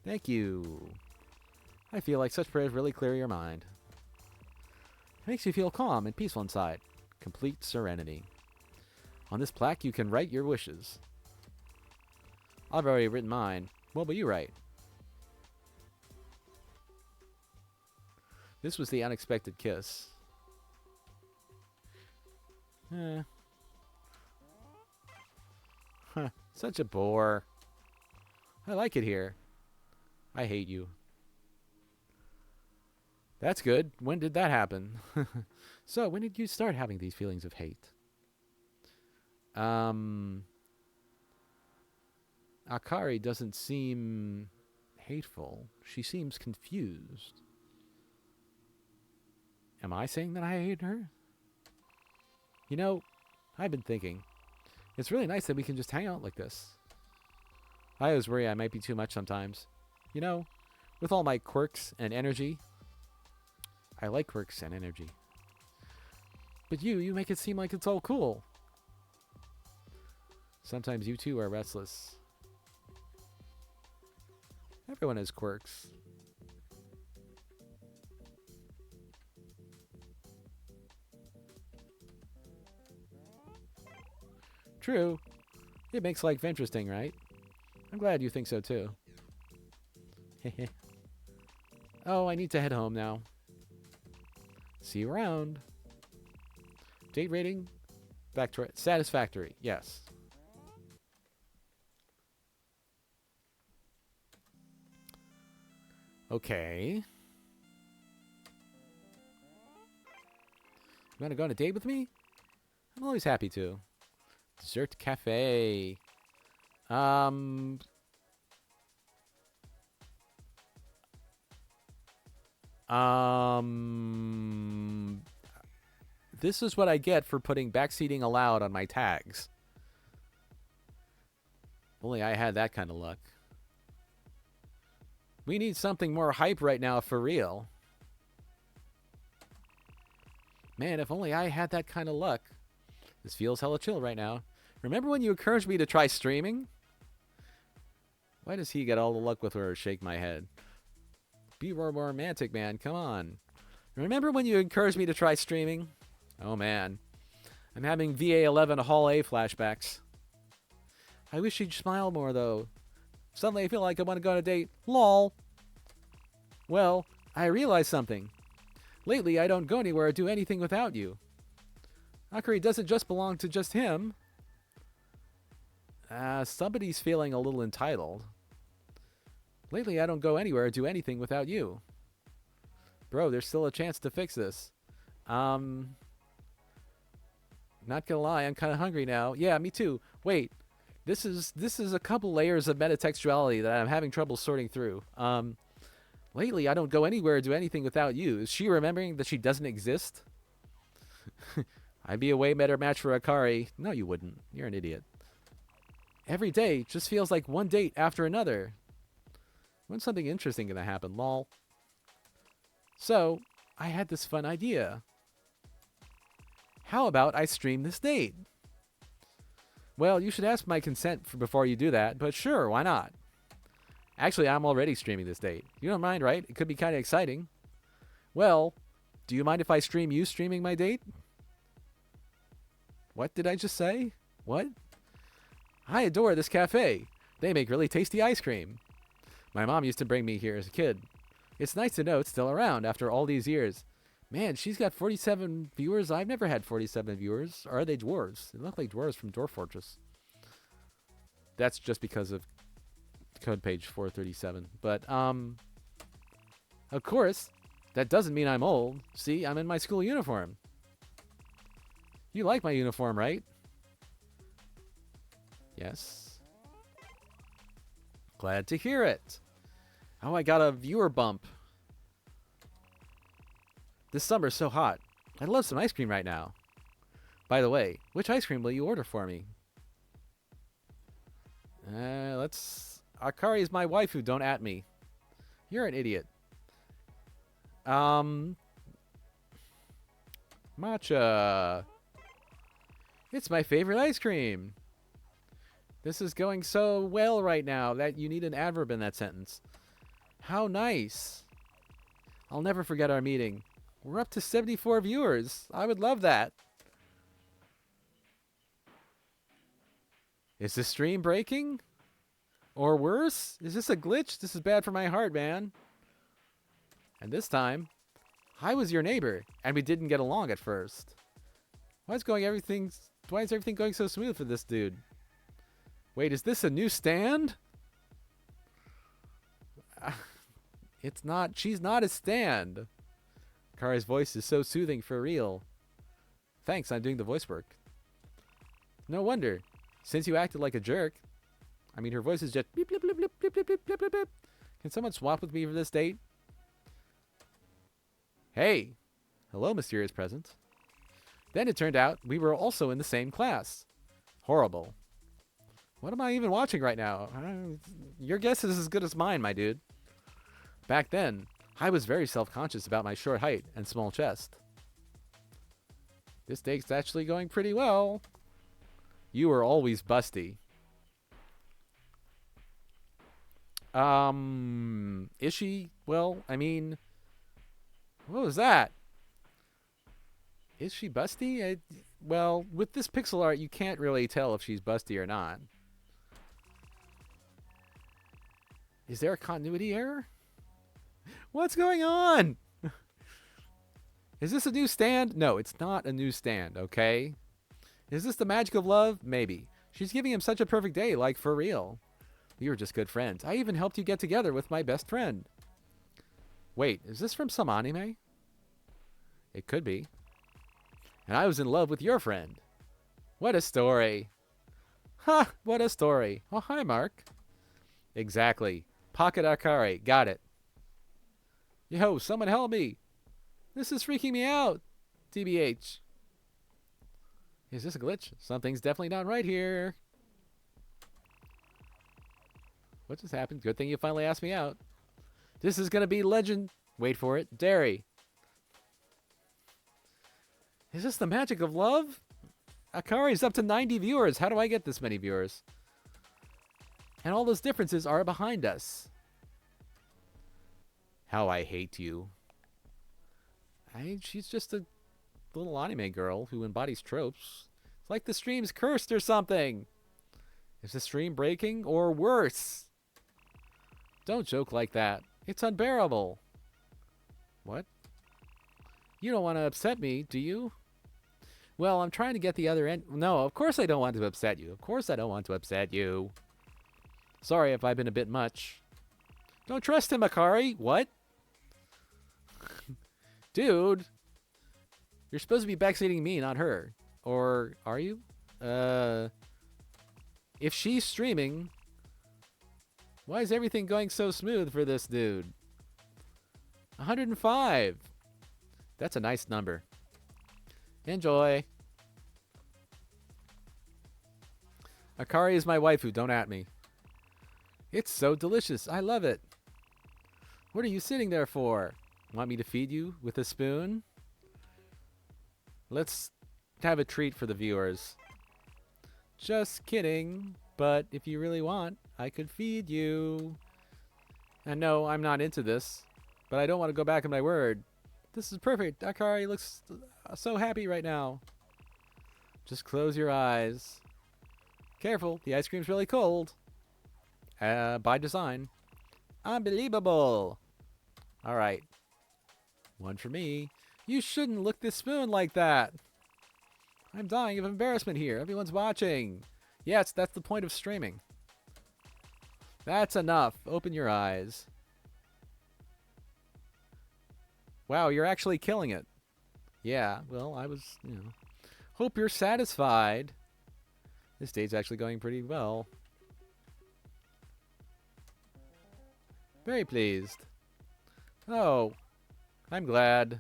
Thank you. I feel like such prayers really clear your mind. It makes you feel calm and peaceful inside. Complete serenity. On this plaque, you can write your wishes. I've already written mine. What will you write? This was the unexpected kiss. Huh, such a bore. I like it here. I hate you. That's good. When did that happen? So, when did you start having these feelings of hate? Akari doesn't seem hateful. She seems confused. Am I saying that I hate her? You know, I've been thinking. It's really nice that we can just hang out like this. I always worry I might be too much sometimes. You know, with all my quirks and energy. I like quirks and energy. But you make it seem like it's all cool. Sometimes you too are restless. Everyone has quirks. True. It makes life interesting, right? I'm glad you think so too. Oh, I need to head home now. See you around. Date rating? Satisfactory. Yes. Okay. You want to go on a date with me? I'm always happy to. Dessert cafe. This is what I get for putting backseating allowed on my tags. Only I had that kind of luck. We need something more hype right now for real. Man, if only I had that kind of luck. This feels hella chill right now. Remember when you encouraged me to try streaming? Why does he get all the luck with her? Shake my head. Be more romantic, man. Come on. Remember when you encouraged me to try streaming? Oh, man. I'm having VA11 Hall A flashbacks. I wish she'd smile more, though. Suddenly I feel like I want to go on a date. LOL. Well, I realized something. Lately, I don't go anywhere or do anything without you. Akari doesn't just belong to just him. Somebody's feeling a little entitled. Lately, I don't go anywhere or do anything without you. Bro, there's still a chance to fix this. Not gonna lie, I'm kind of hungry now. Yeah, me too. Wait, this is a couple layers of metatextuality that I'm having trouble sorting through. Lately, I don't go anywhere or do anything without you. Is she remembering that she doesn't exist? I'd be a way better match for Akari. No, you wouldn't. You're an idiot. Every day just feels like one date after another. When's something interesting gonna happen, lol? So, I had this fun idea. How about I stream this date? Well, you should ask my consent before you do that, but sure, why not? Actually, I'm already streaming this date. You don't mind, right? It could be kind of exciting. Well, do you mind if I stream you streaming my date? What did I just say? What? I adore this cafe. They make really tasty ice cream. My mom used to bring me here as a kid. It's nice to know it's still around after all these years. Man, she's got 47 viewers. I've never had 47 viewers. Or are they dwarves? They look like dwarves from Dwarf Fortress. That's just because of code page 437. But, of course, that doesn't mean I'm old. See, I'm in my school uniform. You like my uniform, right? Yes. Glad to hear it. Oh, I got a viewer bump. This summer's so hot. I'd love some ice cream right now. By the way, which ice cream will you order for me? Akari is my waifu, don't at me. You're an idiot. Matcha. It's my favorite ice cream. This is going so well right now that you need an adverb in that sentence. How nice. I'll never forget our meeting. We're up to 74 viewers. I would love that. Is the stream breaking? Or worse? Is this a glitch? This is bad for my heart, man. And this time, I was your neighbor, and we didn't get along at first. Why is everything going so smooth for this dude? Wait, is this a new stand? It's not. She's not a stand. Kari's voice is so soothing for real. Thanks, I'm doing the voice work. No wonder. Since you acted like a jerk. I mean, her voice is just beep, beep, beep, beep, beep, beep, beep, beep, beep. Can someone swap with me for this date? Hey. Hello, mysterious presence. Then it turned out we were also in the same class. Horrible. What am I even watching right now? Your guess is as good as mine, my dude. Back then, I was very self-conscious about my short height and small chest. This date's actually going pretty well. You were always busty. Is she? Well, I mean, what was that? Is she busty? Well, with this pixel art, you can't really tell if she's busty or not. Is there a continuity error? What's going on? Is this a new stand? No, it's not a new stand, okay? Is this the magic of love? Maybe. She's giving him such a perfect day, like for real. We were just good friends. I even helped you get together with my best friend. Wait, is this from some anime? It could be. And I was in love with your friend. What a story. Ha! What a story. Oh, hi, Mark. Exactly. Pocket Akari. Got it. Yo, someone help me. This is freaking me out. TBH. Is this a glitch? Something's definitely not right here. What just happened? Good thing you finally asked me out. This is going to be legend. Wait for it. Dairy. Is this the magic of love? Akari's up to 90 viewers. How do I get this many viewers? And all those differences are behind us. How I hate you. She's just a little anime girl who embodies tropes. It's like the stream's cursed or something. Is the stream breaking or worse? Don't joke like that. It's unbearable. What? You don't want to upset me, do you? Well, I'm trying to get the other end. No, of course I don't want to upset you. Of course I don't want to upset you. Sorry if I've been a bit much. Don't trust him, Akari. What? Dude. You're supposed to be backseating me, not her. Or are you? If she's streaming, why is everything going so smooth for this dude? 105. That's a nice number. Enjoy. Akari is my waifu, don't at me. It's so delicious. I love it. What are you sitting there for? Want me to feed you with a spoon? Let's have a treat for the viewers. Just kidding. But if you really want, I could feed you. And no, I'm not into this. But I don't want to go back on my word. This is perfect. Akari looks so happy right now. Just close your eyes. Careful, the ice cream's really cold. By design. Unbelievable. Alright. One for me. You shouldn't lick this spoon like that. I'm dying of embarrassment here. Everyone's watching. Yes, that's the point of streaming. That's enough. Open your eyes. Wow, you're actually killing it. Yeah, well, I was, Hope you're satisfied. This date's actually going pretty well. Very pleased. Oh, I'm glad.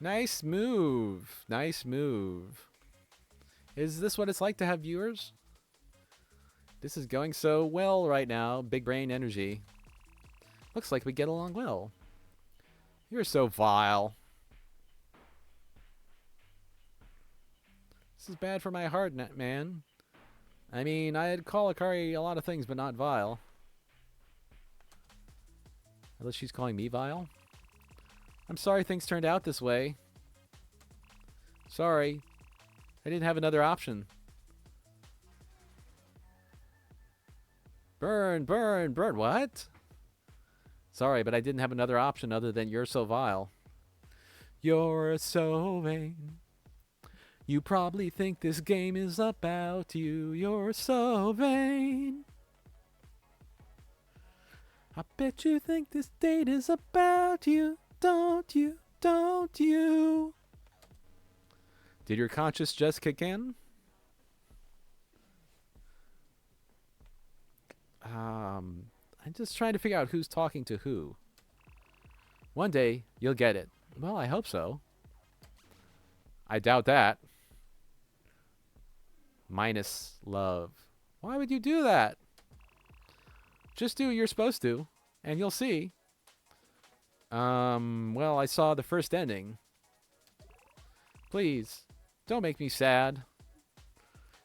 Nice move. Nice move. Is this what it's like to have viewers? This is going so well right now. Big brain energy. Looks like we get along well. You're so vile. This is bad for my heart, man. I mean, I'd call Akari a lot of things, but not vile. Unless she's calling me vile. I'm sorry things turned out this way. Sorry. I didn't have another option. Burn, burn, burn. What? Sorry, but I didn't have another option other than you're so vile. You're so vain. You probably think this game is about you. You're so vain. I bet you think this date is about you. Don't you? Don't you? Did your conscience just kick in? I'm just trying to figure out who's talking to who. One day, you'll get it. Well, I hope so. I doubt that. Minus love. Why would you do that? Just do what you're supposed to, and you'll see. Well, I saw the first ending. Please, don't make me sad.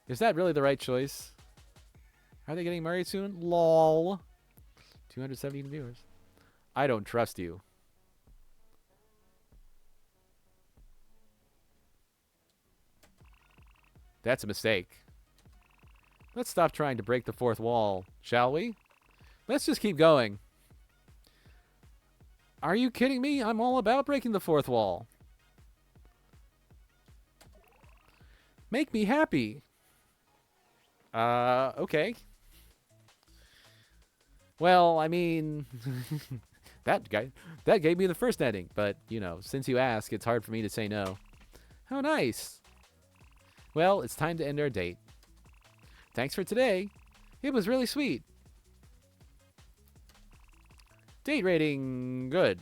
Is that really the right choice? Are they getting married soon? LOL. 270 viewers. I don't trust you. That's a mistake. Let's stop trying to break the fourth wall, shall we? Let's just keep going. Are you kidding me? I'm all about breaking the fourth wall. Make me happy. Okay. Well, I mean, that gave me the first ending, but, you know, since you ask, it's hard for me to say no. How nice. Well, it's time to end our date. Thanks for today. It was really sweet. Date rating, good.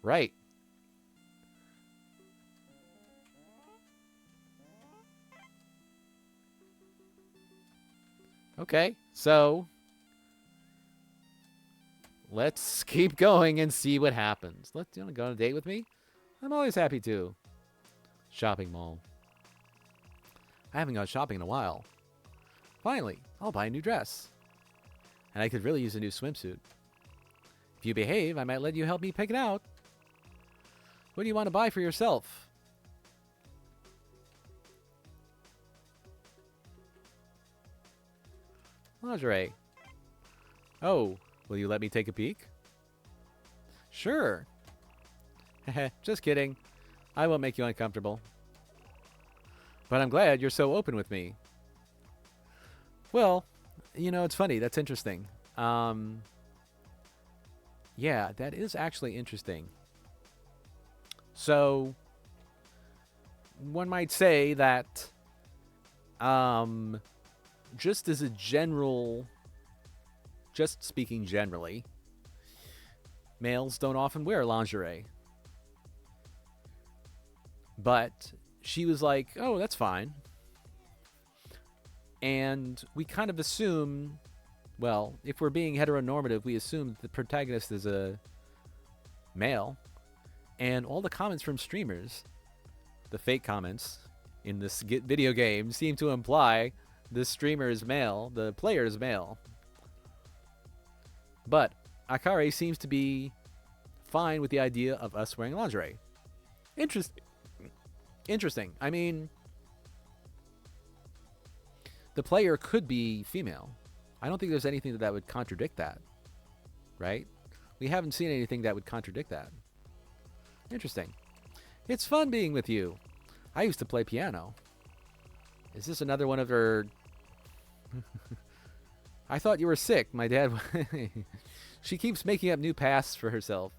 Right. Okay, so let's keep going and see what happens. You want to go on a date with me? I'm always happy to. Shopping mall. I haven't gone shopping in a while. Finally, I'll buy a new dress. And I could really use a new swimsuit. If you behave, I might let you help me pick it out. What do you want to buy for yourself? Lingerie. Oh, will you let me take a peek? Sure. Just kidding. I won't make you uncomfortable. But I'm glad you're so open with me. Well, you know, it's funny. That's interesting. Yeah, that is actually interesting. So, one might say that, just as a general, just speaking generally, males don't often wear lingerie. But she was like, oh, that's fine. And we kind of assume, well, if we're being heteronormative, we assume that the protagonist is a male. And all the comments from streamers, the fake comments in this video game, seem to imply the streamer is male, the player is male. But Akari seems to be fine with the idea of us wearing lingerie. Interesting. I mean, the player could be female. I don't think there's anything that would contradict that. Right? We haven't seen anything that would contradict that. Interesting. It's fun being with you. I used to play piano. Is this another one of her... I thought you were sick. My dad... She keeps making up new pasts for herself.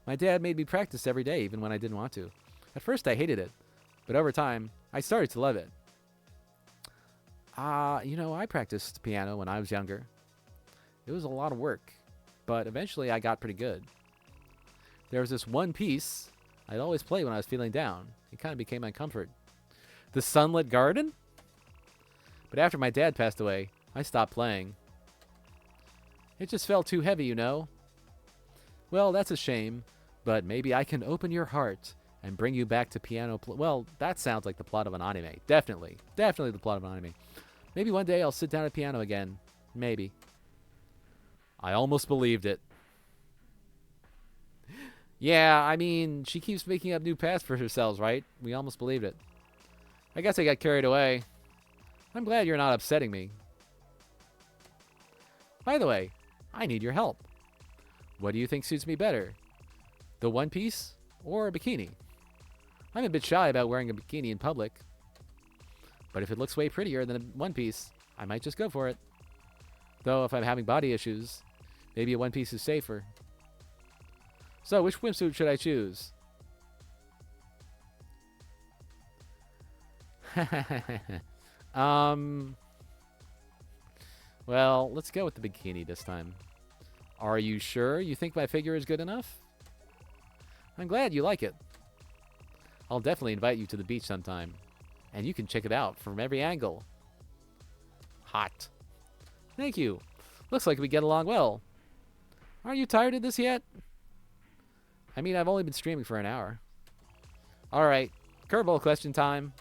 My dad made me practice every day, even when I didn't want to. At first, I hated it. But over time, I started to love it. I practiced piano when I was younger. It was a lot of work, but eventually I got pretty good. There was this one piece I'd always play when I was feeling down. It kind of became my comfort. The Sunlit Garden? But after my dad passed away, I stopped playing. It just felt too heavy, you know? Well, that's a shame, but maybe I can open your heart and bring you back to piano. Well, that sounds like the plot of an anime. Definitely. Definitely the plot of an anime. Maybe one day I'll sit down at piano again. Maybe. I almost believed it. Yeah, I mean, she keeps making up new paths for herself, right? We almost believed it. I guess I got carried away. I'm glad you're not upsetting me. By the way, I need your help. What do you think suits me better? The one piece or a bikini? I'm a bit shy about wearing a bikini in public. But if it looks way prettier than a one piece, I might just go for it. Though if I'm having body issues, maybe a one piece is safer. So, which swimsuit should I choose? Well, let's go with the bikini this time. Are you sure you think my figure is good enough? I'm glad you like it. I'll definitely invite you to the beach sometime. And you can check it out from every angle. Hot. Thank you. Looks like we get along well. Aren't you tired of this yet? I mean, I've only been streaming for an hour. Alright, curveball question time.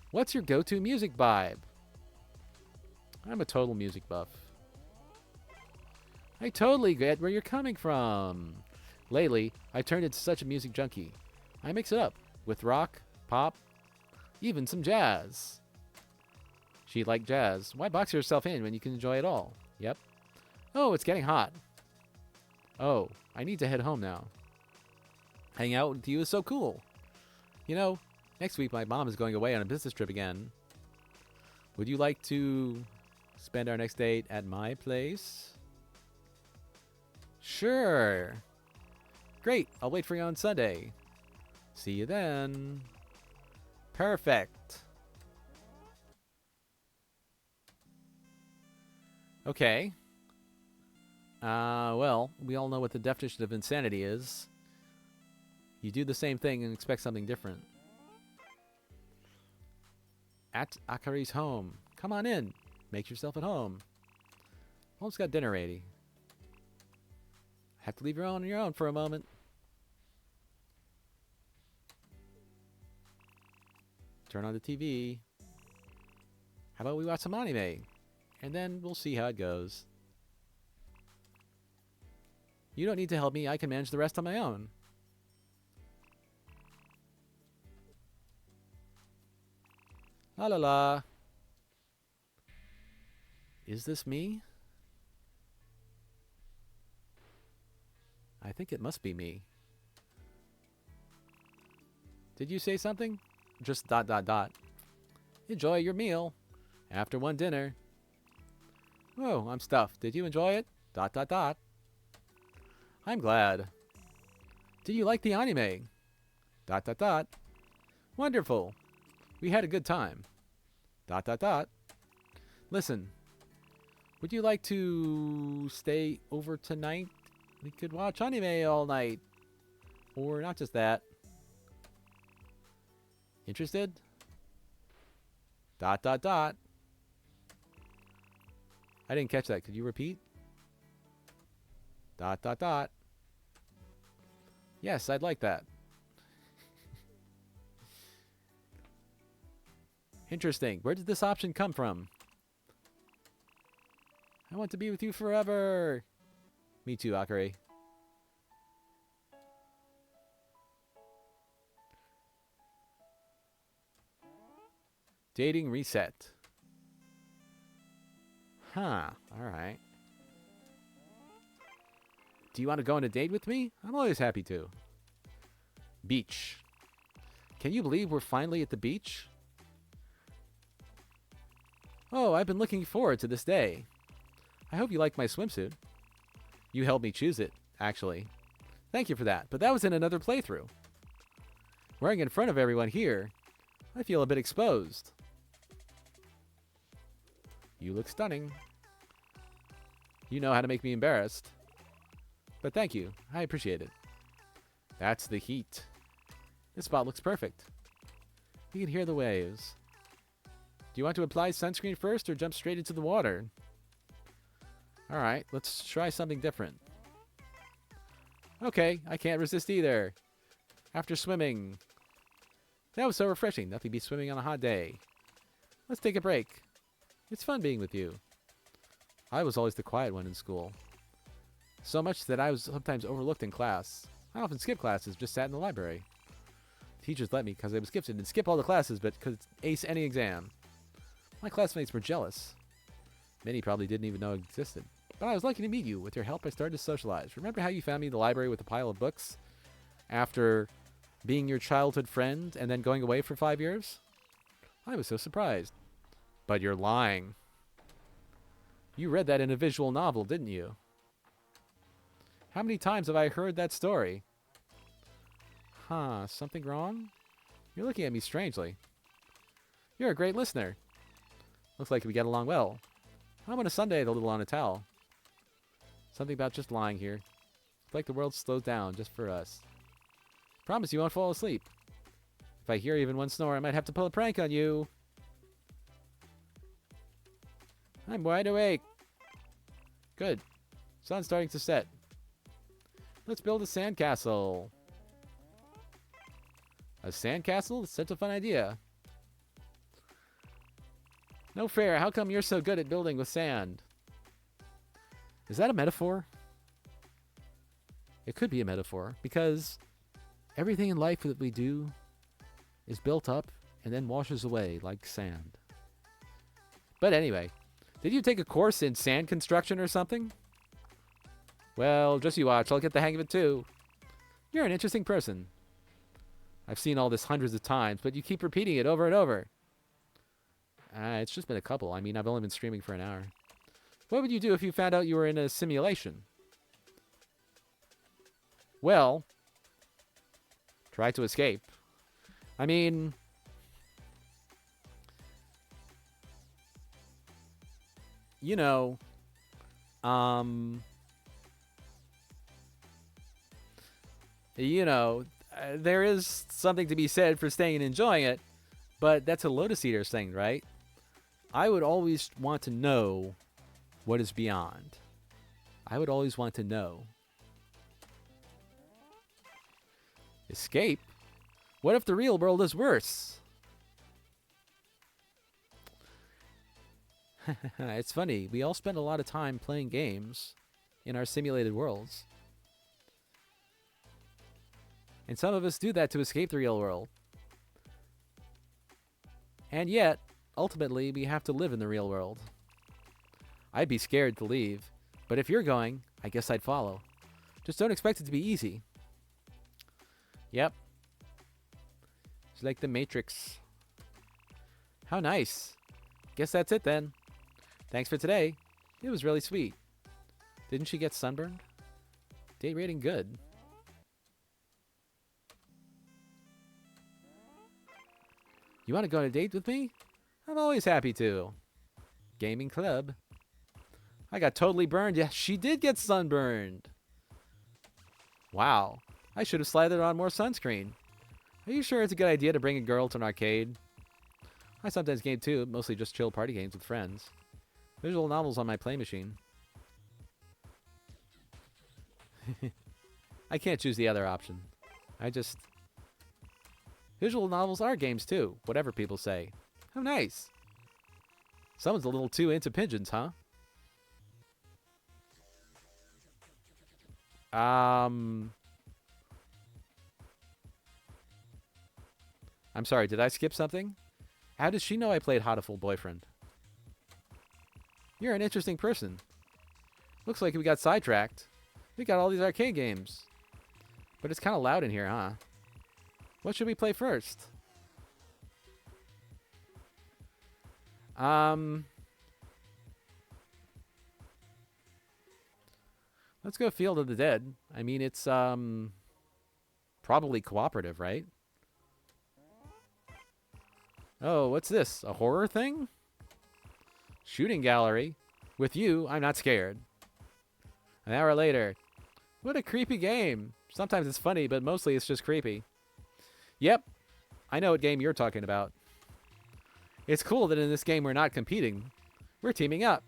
What's your go-to music vibe? I'm a total music buff. I totally get where you're coming from. Lately, I've turned into such a music junkie. I mix it up with rock, pop, even some jazz. She liked jazz. Why box yourself in when you can enjoy it all? Yep. Oh, it's getting hot. Oh, I need to head home now. Hanging out with you is so cool. You know, next week my mom is going away on a business trip again. Would you like to spend our next date at my place? Sure. Great. I'll wait for you on Sunday. See you then. Perfect. Okay. Well, we all know what the definition of insanity is. You do the same thing and expect something different. At Akari's home. Come on in. Make yourself at home. Almost got dinner ready. Have to leave you on your own for a moment. Turn on the TV. How about we watch some anime? And then we'll see how it goes. You don't need to help me. I can manage the rest on my own. La la la. Is this me? I think it must be me. Did you say something? Just ... Enjoy your meal. After one dinner. Oh, I'm stuffed. Did you enjoy it? ... I'm glad. Did you like the anime? ... Wonderful. We had a good time. ... Listen. Would you like to stay over tonight? We could watch anime all night. Or not just that. Interested? ... I didn't catch that. Could you repeat? ... Yes, I'd like that. Interesting. Where did this option come from? I want to be with you forever. Me too, Akari. Dating reset. Huh. Alright. Do you want to go on a date with me? I'm always happy to. Beach. Can you believe we're finally at the beach? Oh, I've been looking forward to this day. I hope you like my swimsuit. You helped me choose it, actually. Thank you for that, but that was in another playthrough. Wearing in front of everyone here, I feel a bit exposed. You look stunning. You know how to make me embarrassed. But thank you. I appreciate it. That's the heat. This spot looks perfect. You can hear the waves. Do you want to apply sunscreen first or jump straight into the water? Alright, let's try something different. Okay, I can't resist either. After swimming. That was so refreshing. Nothing beats swimming on a hot day. Let's take a break. It's fun being with you. I was always the quiet one in school. So much that I was sometimes overlooked in class. I often skipped classes, just sat in the library. Teachers let me because I was gifted and skip all the classes, but could ace any exam. My classmates were jealous. Many probably didn't even know I existed. But I was lucky to meet you. With your help, I started to socialize. Remember how you found me in the library with a pile of books after being your childhood friend and then going away for 5 years? I was so surprised. But you're lying. You read that in a visual novel, didn't you? How many times have I heard that story? Huh, something wrong? You're looking at me strangely. You're a great listener. Looks like we get along well. I'm on a Sunday a little on a towel. Something about just lying here. It's like the world slows down just for us. Promise you won't fall asleep. If I hear even one snore, I might have to pull a prank on you. I'm wide awake. Good. Sun's starting to set. Let's build a sandcastle. A sandcastle? That's such a fun idea. No fair. How come you're so good at building with sand? Is that a metaphor? It could be a metaphor, because everything in life that we do is built up and then washes away like sand. But anyway, did you take a course in sand construction or something? Well, just you watch. I'll get the hang of it too. You're an interesting person. I've seen all this hundreds of times, but you keep repeating it over and over. It's just been a couple. I mean, I've only been streaming for an hour. What would you do if you found out you were in a simulation? Well, try to escape. I mean, you know, there is something to be said for staying and enjoying it, but that's a Lotus Eater's thing, right? I would always want to know what is beyond. I would always want to know. Escape? What if the real world is worse? It's funny. We all spend a lot of time playing games in our simulated worlds. And some of us do that to escape the real world. And yet, ultimately, we have to live in the real world. I'd be scared to leave, but if you're going, I guess I'd follow. Just don't expect it to be easy. Yep. It's like the Matrix. How nice. Guess that's it then. Thanks for today. It was really sweet. Didn't she get sunburned? Date rating good. You want to go on a date with me? I'm always happy to. Gaming club. I got totally burned. Yeah, she did get sunburned. Wow. I should have slathered on more sunscreen. Are you sure it's a good idea to bring a girl to an arcade? I sometimes game too, mostly just chill party games with friends. Visual novels on my play machine. I can't choose the other option. Visual novels are games too, whatever people say. How nice. Someone's a little too into pigeons, huh? I'm sorry, did I skip something? How does she know I played Hotiful Boyfriend? You're an interesting person. Looks like we got sidetracked. We got all these arcade games. But it's kind of loud in here, huh? What should we play first? Let's go Field of the Dead. I mean, it's probably cooperative, right? Oh, what's this? A horror thing? Shooting gallery. With you, I'm not scared. An hour later. What a creepy game. Sometimes it's funny, but mostly it's just creepy. Yep. I know what game you're talking about. It's cool that in this game we're not competing. We're teaming up.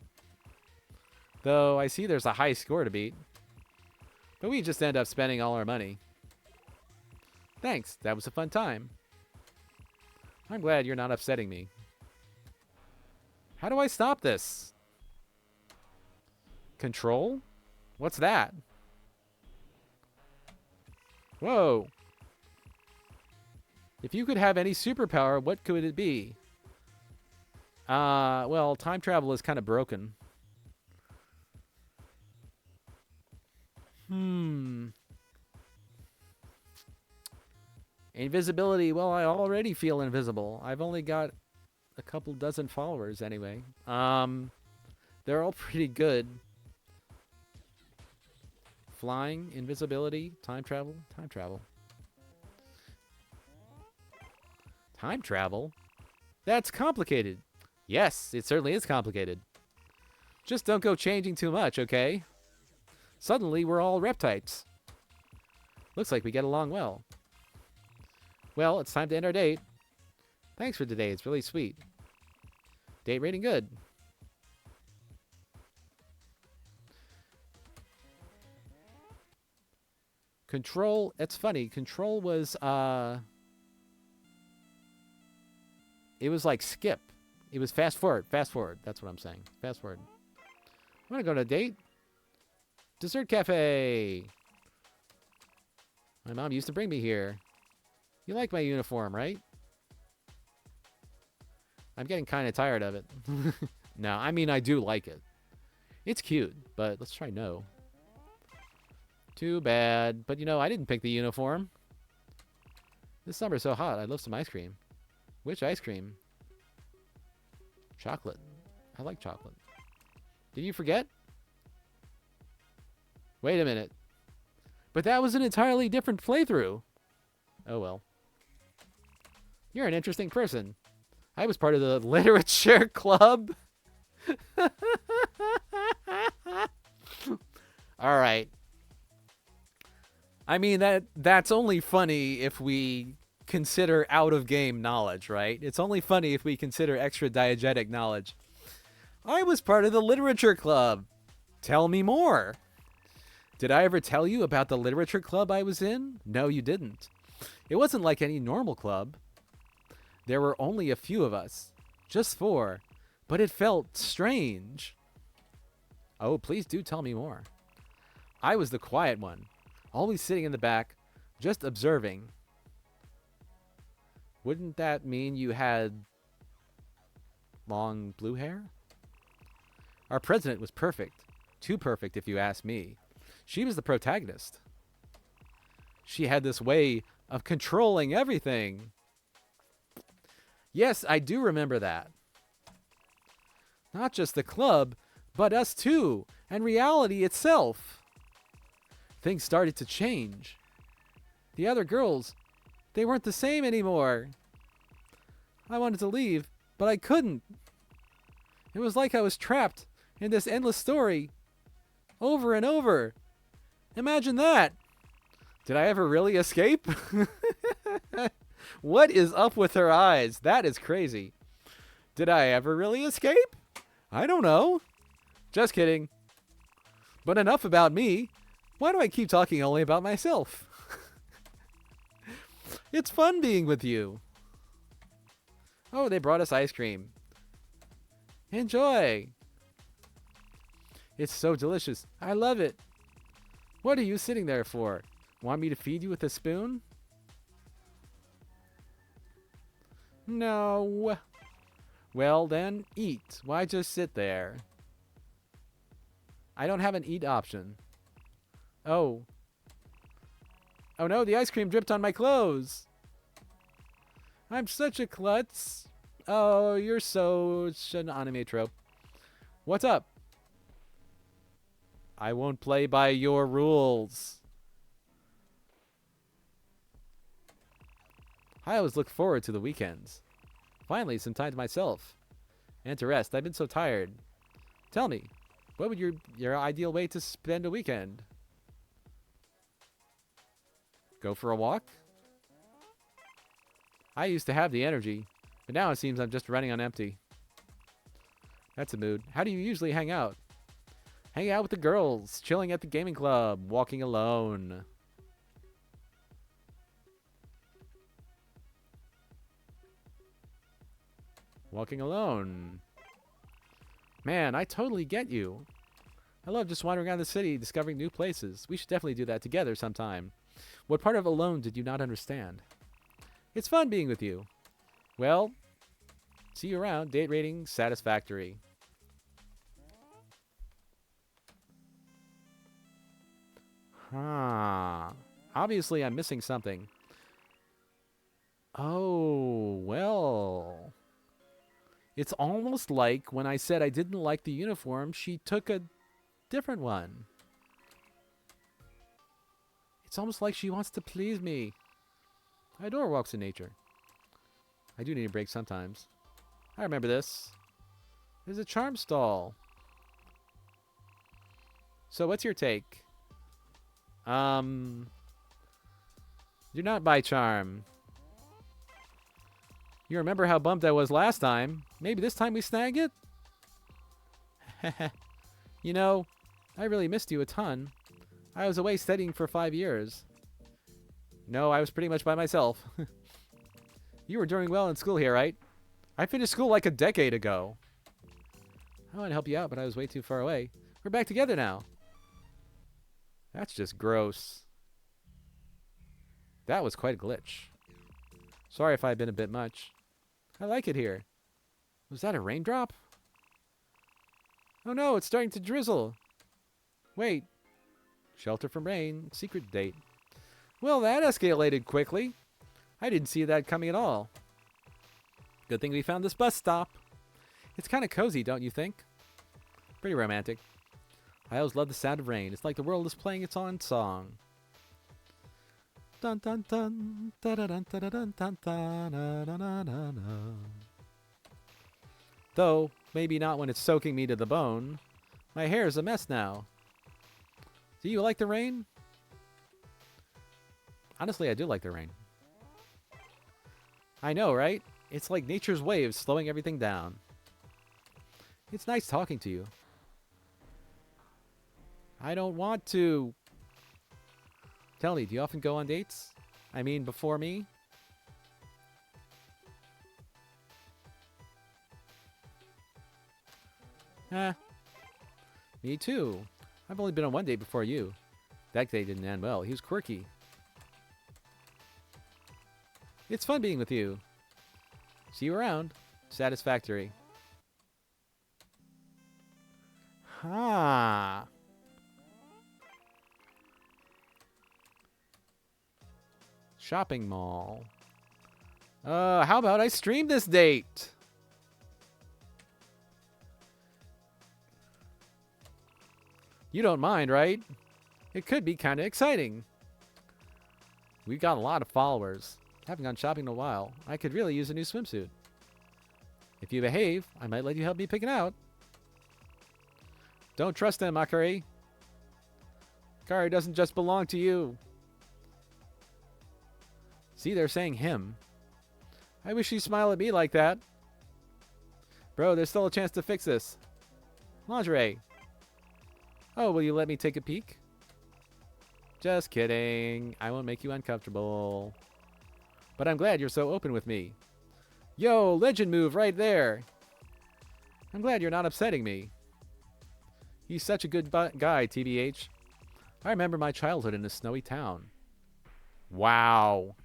Though I see there's a high score to beat. But we just end up spending all our money. Thanks. That was a fun time. I'm glad you're not upsetting me. How do I stop this? Control? What's that? Whoa. If you could have any superpower, what could it be? Well, time travel is kind of broken. Invisibility. Well, I already feel invisible. I've only got a couple dozen followers anyway. They're all pretty good. Flying, invisibility, time travel, time travel. Time travel? That's complicated. Yes, it certainly is complicated. Just don't go changing too much, okay? Suddenly, we're all rep types. Looks like we get along well. Well, it's time to end our date. Thanks for today. It's really sweet. Date rating good. Control. It's funny. Control was, it was like skip. It was fast forward. Fast forward. That's what I'm saying. Fast forward. I'm going to go on a date. Dessert cafe. My mom used to bring me here. You like my uniform, right? I'm getting kind of tired of it. No, I mean, I do like it. It's cute, but let's try no. Too bad. But, you know, I didn't pick the uniform. This summer's so hot. I'd love some ice cream. Which ice cream? Chocolate. I like chocolate. Did you forget? Wait a minute. But that was an entirely different playthrough. Oh, well. You're an interesting person. I was part of the literature club. All right. I mean, that's only funny if we consider out-of-game knowledge, right? It's only funny if we consider extra diegetic knowledge. I was part of the literature club. Tell me more. Did I ever tell you about the literature club I was in? No, you didn't. It wasn't like any normal club. There were only a few of us. Just 4. But it felt strange. Oh, please do tell me more. I was the quiet one. Always sitting in the back, just observing. Wouldn't that mean you had long blue hair? Our president was perfect. Too perfect, if you ask me. She was the protagonist. She had this way of controlling everything. Yes, I do remember that. Not just the club, but us too, and reality itself. Things started to change. The other girls, they weren't the same anymore. I wanted to leave, but I couldn't. It was like I was trapped in this endless story. Over and over. Imagine that. Did I ever really escape? What is up with her eyes? That is crazy. Did I ever really escape? I don't know. Just kidding. But enough about me. Why do I keep talking only about myself? It's fun being with you. Oh, they brought us ice cream. Enjoy. It's so delicious. I love it. What are you sitting there for? Want me to feed you with a spoon? No. Well then, eat. Why just sit there? I don't have an eat option. Oh. Oh no, the ice cream dripped on my clothes. I'm such a klutz. Oh, you're such an anime trope. What's up? I won't play by your rules. I always look forward to the weekends. Finally, some time to myself. And to rest. I've been so tired. Tell me, what would your ideal way to spend a weekend? Go for a walk? I used to have the energy, but now it seems I'm just running on empty. That's a mood. How do you usually hang out? Hanging out with the girls, chilling at the gaming club, walking alone. Walking alone. Man, I totally get you. I love just wandering around the city, discovering new places. We should definitely do that together sometime. What part of alone did you not understand? It's fun being with you. Well, see you around. Date rating satisfactory. Huh. Obviously, I'm missing something. Oh, well. It's almost like when I said I didn't like the uniform, she took a different one. It's almost like she wants to please me. I adore walks in nature. I do need a break sometimes. I remember this. There's a charm stall. So what's your take? Do not buy charm. You remember how bummed I was last time? Maybe this time we snag it? You know, I really missed you a ton. I was away studying for 5 years. No, I was pretty much by myself. You were doing well in school here, right? I finished school like a decade ago. I want to help you out, but I was way too far away. We're back together now. That's just gross. That was quite a glitch. Sorry if I've been a bit much. I like it here. Was that a raindrop? Oh no, it's starting to drizzle. Wait. Shelter from rain. Secret date. Well, that escalated quickly. I didn't see that coming at all. Good thing we found this bus stop. It's kind of cozy, don't you think? Pretty romantic. I always love the sound of rain. It's like the world is playing its own song. Dun dun dun dun dun dun dun dun dun dun dun dun. Though, maybe not when it's soaking me to the bone. My hair is a mess now. Do you like the rain? Honestly, I do like the rain. I know, right? It's like nature's way of slowing everything down. It's nice talking to you. I don't want to. Tell me, do you often go on dates? I mean, before me? Me too. I've only been on one date before you. That date didn't end well. He was quirky. It's fun being with you. See you around. Satisfactory. Ha. Shopping mall. How about I stream this date? You don't mind, right? It could be kind of exciting. We've got a lot of followers. Haven't gone shopping in a while. I could really use a new swimsuit. If you behave, I might let you help me pick it out. Don't trust him, Akari. Akari doesn't just belong to you. See, they're saying him. I wish you smile at me like that. Bro, there's still a chance to fix this. Lingerie. Oh, will you let me take a peek? Just kidding. I won't make you uncomfortable. But I'm glad you're so open with me. Yo, legend move right there. I'm glad you're not upsetting me. He's such a good guy, TBH. I remember my childhood in a snowy town. Wow.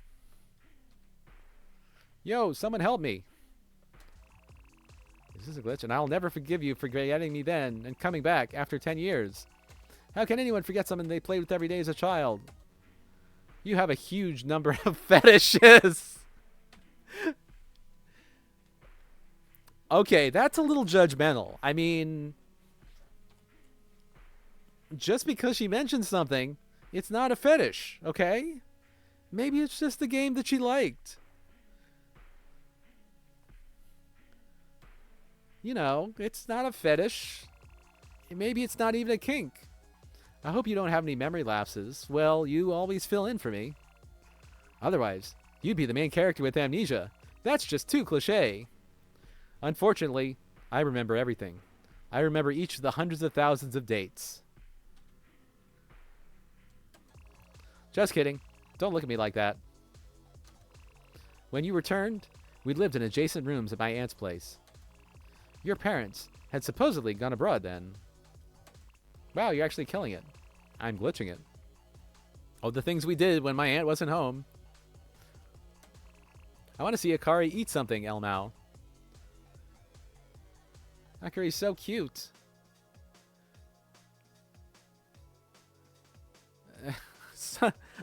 Yo, someone help me. This is a glitch, and I'll never forgive you for forgetting me then and coming back after 10 years. How can anyone forget something they played with every day as a child? You have a huge number of fetishes. Okay, that's a little judgmental. I mean, just because she mentioned something, it's not a fetish, okay? Maybe it's just the game that she liked. You know, it's not a fetish. Maybe it's not even a kink. I hope you don't have any memory lapses. Well, you always fill in for me. Otherwise, you'd be the main character with amnesia. That's just too cliché. Unfortunately, I remember everything. I remember each of the hundreds of thousands of dates. Just kidding. Don't look at me like that. When you returned, we lived in adjacent rooms at my aunt's place. Your parents had supposedly gone abroad then. Wow, you're actually killing it. I'm glitching it. Oh, the things we did when my aunt wasn't home. I want to see Akari eat something, Elmao. Akari's so cute.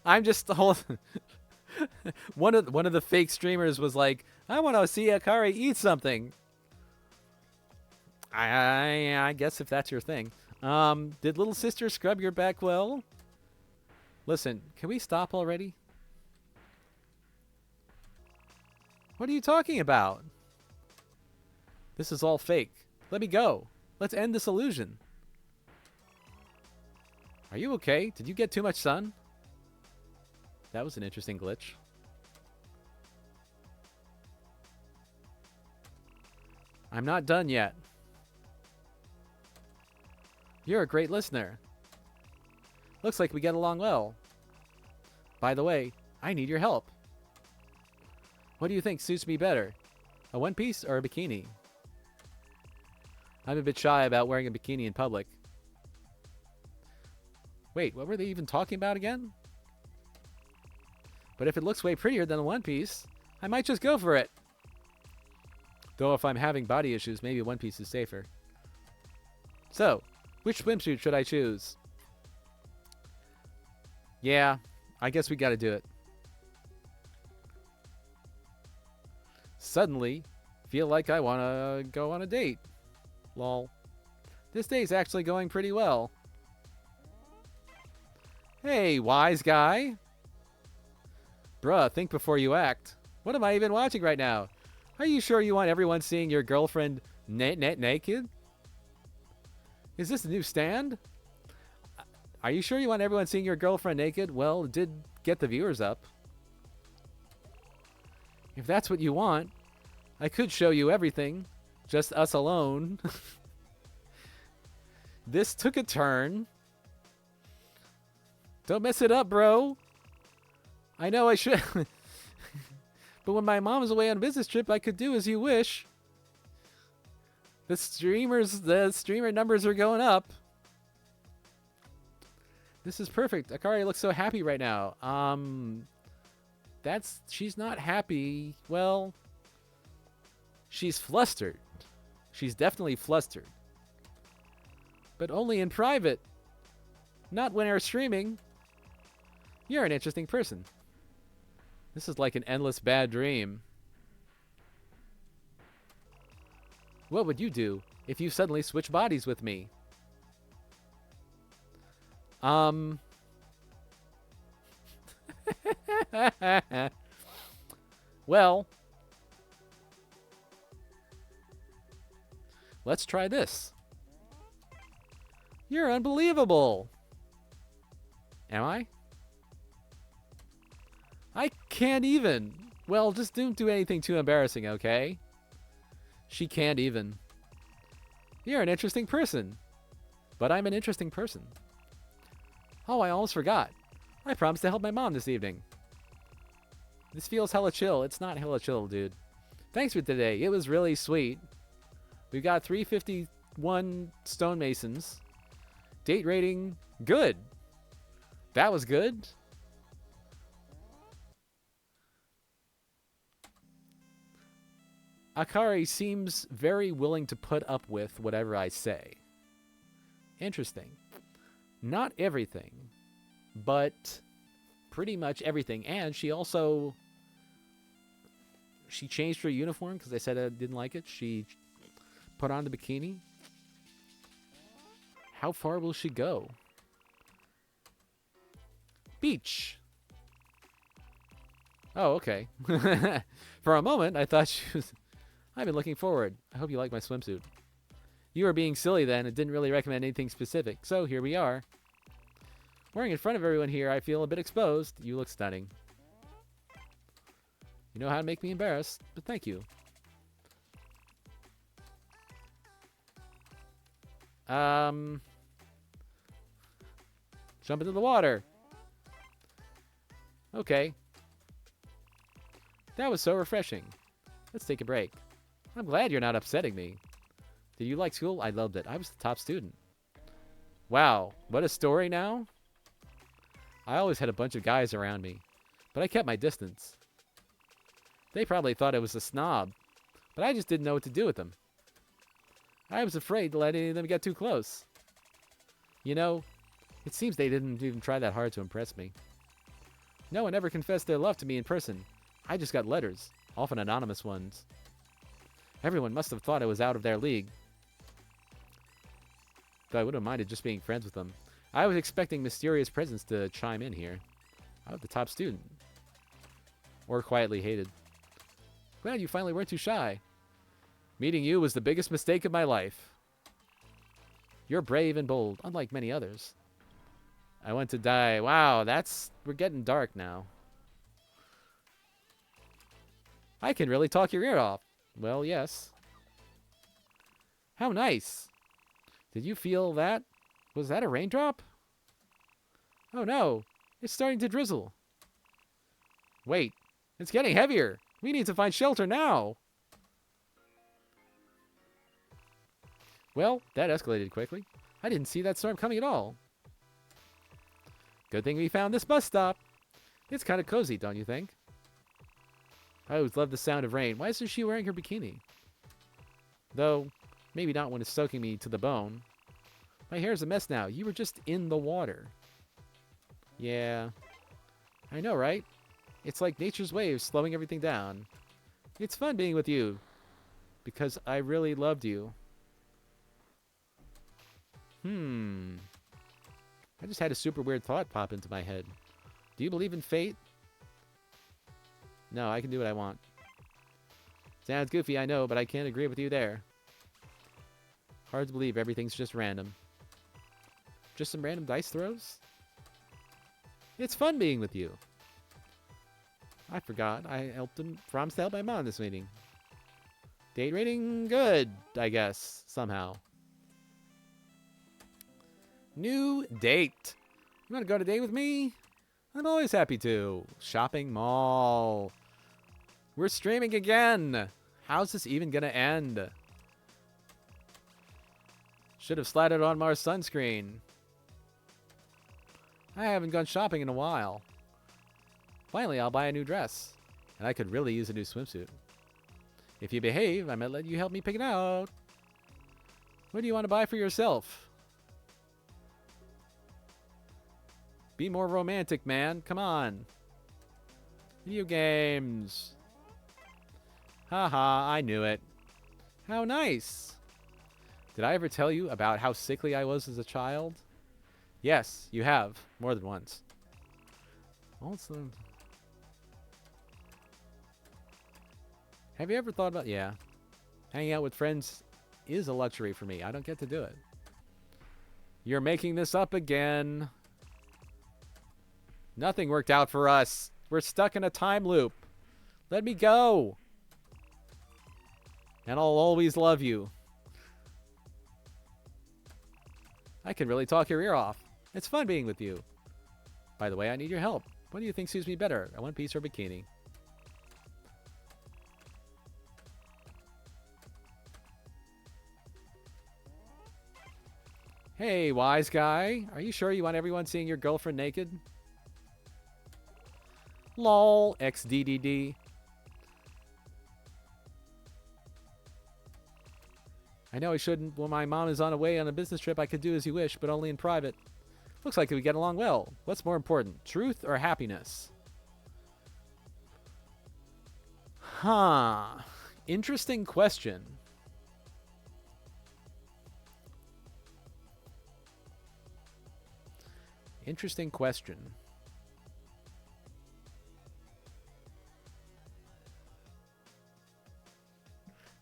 I'm just the whole... one of the fake streamers was like, I want to see Akari eat something. I guess if that's your thing. Did little sister scrub your back well? Listen, can we stop already? What are you talking about? This is all fake. Let me go. Let's end this illusion. Are you okay? Did you get too much sun? That was an interesting glitch. I'm not done yet. You're a great listener. Looks like we get along well. By the way, I need your help. What do you think suits me better? A one piece or a bikini? I'm a bit shy about wearing a bikini in public. Wait, what were they even talking about again? But if it looks way prettier than a one piece, I might just go for it. Though if I'm having body issues, maybe a one piece is safer. So, which swimsuit should I choose? Yeah, I guess we gotta do it. Suddenly, feel like I wanna go on a date. Lol. This day's actually going pretty well. Hey, wise guy. Bruh, think before you act. What am I even watching right now? Are you sure you want everyone seeing your girlfriend naked? Is this a new stand? Are you sure you want everyone seeing your girlfriend naked? Well, it did get the viewers up. If that's what you want, I could show you everything. Just us alone. This took a turn. Don't mess it up, bro. I know I should. But when my mom's away on a business trip, I could do as you wish. The streamer numbers are going up. This is perfect. Akari looks so happy right now. She's not happy. Well, she's flustered. She's definitely flustered. But only in private. Not when we're streaming. You're an interesting person. This is like an endless bad dream. What would you do if you suddenly switch bodies with me? Well, let's try this. You're unbelievable. Am I? I can't even. Well, just don't do anything too embarrassing, okay? She can't even. You're an interesting person. But I'm an interesting person. Oh, I almost forgot. I promised to help my mom this evening. This feels hella chill. It's not hella chill, dude. Thanks for today. It was really sweet. We've got 351 stonemasons. Date rating, good. That was good. Akari seems very willing to put up with whatever I say. Interesting. Not everything, but pretty much everything. And she also... She changed her uniform because I said I didn't like it. She put on the bikini. How far will she go? Beach. Oh, okay. For a moment, I thought she was... I've been looking forward. I hope you like my swimsuit. You were being silly then and didn't really recommend anything specific, so here we are. Wearing in front of everyone here, I feel a bit exposed. You look stunning. You know how to make me embarrassed, but thank you. Jump into the water. Okay. That was so refreshing. Let's take a break. I'm glad you're not upsetting me. Did you like school? I loved it. I was the top student. Wow, what a story now. I always had a bunch of guys around me, but I kept my distance. They probably thought I was a snob, but I just didn't know what to do with them. I was afraid to let any of them get too close. You know, it seems they didn't even try that hard to impress me. No one ever confessed their love to me in person. I just got letters, often anonymous ones. Everyone must have thought I was out of their league. But I wouldn't have minded just being friends with them. I was expecting mysterious presence to chime in here. I was the top student. Or quietly hated. Glad you finally weren't too shy. Meeting you was the biggest mistake of my life. You're brave and bold, unlike many others. I want to die. Wow, we're getting dark now. I can really talk your ear off. Well, yes. How nice. Did you feel that? Was that a raindrop? Oh no, it's starting to drizzle. Wait, it's getting heavier. We need to find shelter now. Well, that escalated quickly. I didn't see that storm coming at all. Good thing we found this bus stop. It's kind of cozy, don't you think? I always love the sound of rain. Why isn't she wearing her bikini? Though, maybe not when it's soaking me to the bone. My hair's a mess now. You were just in the water. Yeah. I know, right? It's like nature's way of slowing everything down. It's fun being with you. Because I really loved you. I just had a super weird thought pop into my head. Do you believe in fate? No, I can do what I want. Sounds goofy, I know, but I can't agree with you there. Hard to believe everything's just random. Just some random dice throws? It's fun being with you. I forgot. I promised to help my mom this meeting. Date rating? Good, I guess. Somehow. New date. You want to go on a date with me? I'm always happy to. Shopping mall. We're streaming again. How's this even gonna end? Should have slattered on more sunscreen. I haven't gone shopping in a while. Finally, I'll buy a new dress. And I could really use a new swimsuit. If you behave, I might let you help me pick it out. What do you want to buy for yourself? Be more romantic, man. Come on. Video games. Haha, I knew it. How nice. Did I ever tell you about how sickly I was as a child? Yes, you have. More than once. Also, have you ever thought about... Yeah. Hanging out with friends is a luxury for me. I don't get to do it. You're making this up again. Nothing worked out for us. We're stuck in a time loop. Let me go. And I'll always love you. I can really talk your ear off. It's fun being with you. By the way, I need your help. What do you think suits me better, a one-piece or bikini? Hey, wise guy. Are you sure you want everyone seeing your girlfriend naked? LOL, XDDD. I know I shouldn't. When my mom is on a business trip, I could do as you wish, but only in private. Looks like we get along well. What's more important, truth or happiness? Huh. Interesting question. Interesting question.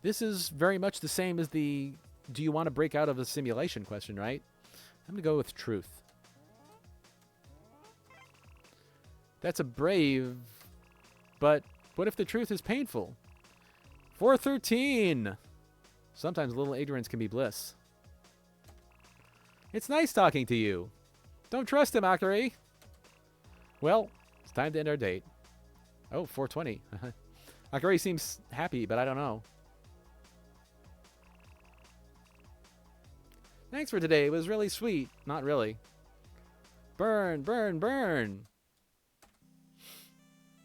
This is very much the same as the do you want to break out of a simulation question, right? I'm going to go with truth. That's a brave, but what if the truth is painful? 413. Sometimes a little ignorance can be bliss. It's nice talking to you. Don't trust him, Akari. Well, it's time to end our date. Oh, 420. Akari seems happy, but I don't know. Thanks for today. It was really sweet. Not really. Burn, burn, burn.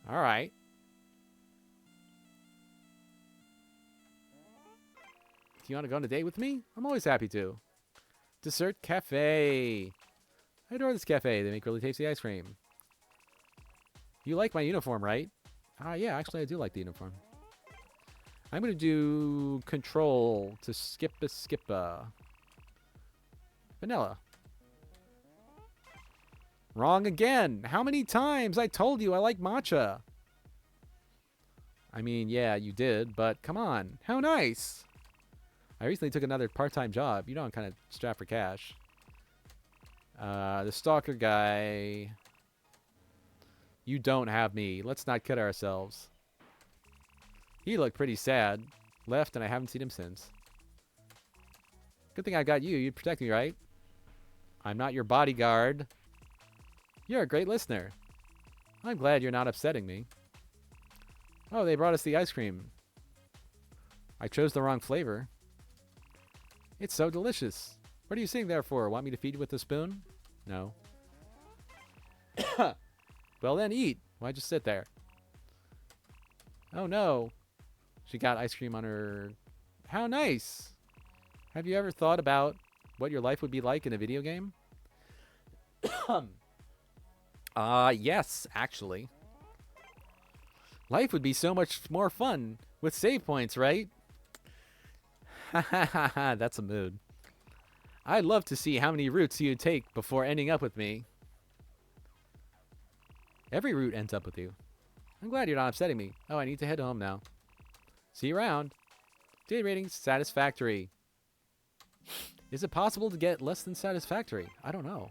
All right. Do you want to go on a date with me? I'm always happy to. Dessert Cafe. I adore this cafe. They make really tasty ice cream. You like my uniform, right? Yeah, actually I do like the uniform. I'm going to do control to skippa. Vanilla. Wrong again. How many times? I told you I like matcha. I mean, yeah, you did, but come on. How nice. I recently took another part-time job. You know I'm kind of strapped for cash. The stalker guy. You don't have me. Let's not kid ourselves. He looked pretty sad. Left, and I haven't seen him since. Good thing I got you. You'd protect me, right? I'm not your bodyguard. You're a great listener. I'm glad you're not upsetting me. Oh, they brought us the ice cream. I chose the wrong flavor. It's so delicious. What are you sitting there for? Want me to feed you with a spoon? No. Well then, eat. Why just sit there? Oh no. She got ice cream on her... How nice. Have you ever thought about what your life would be like in a video game? Yes, actually. Life would be so much more fun with save points, right? That's a mood. I'd love to see how many routes you'd take before ending up with me. Every route ends up with you. I'm glad you're not upsetting me. Oh, I need to head home now. See you around. Date rating satisfactory. Is it possible to get less than satisfactory? I don't know.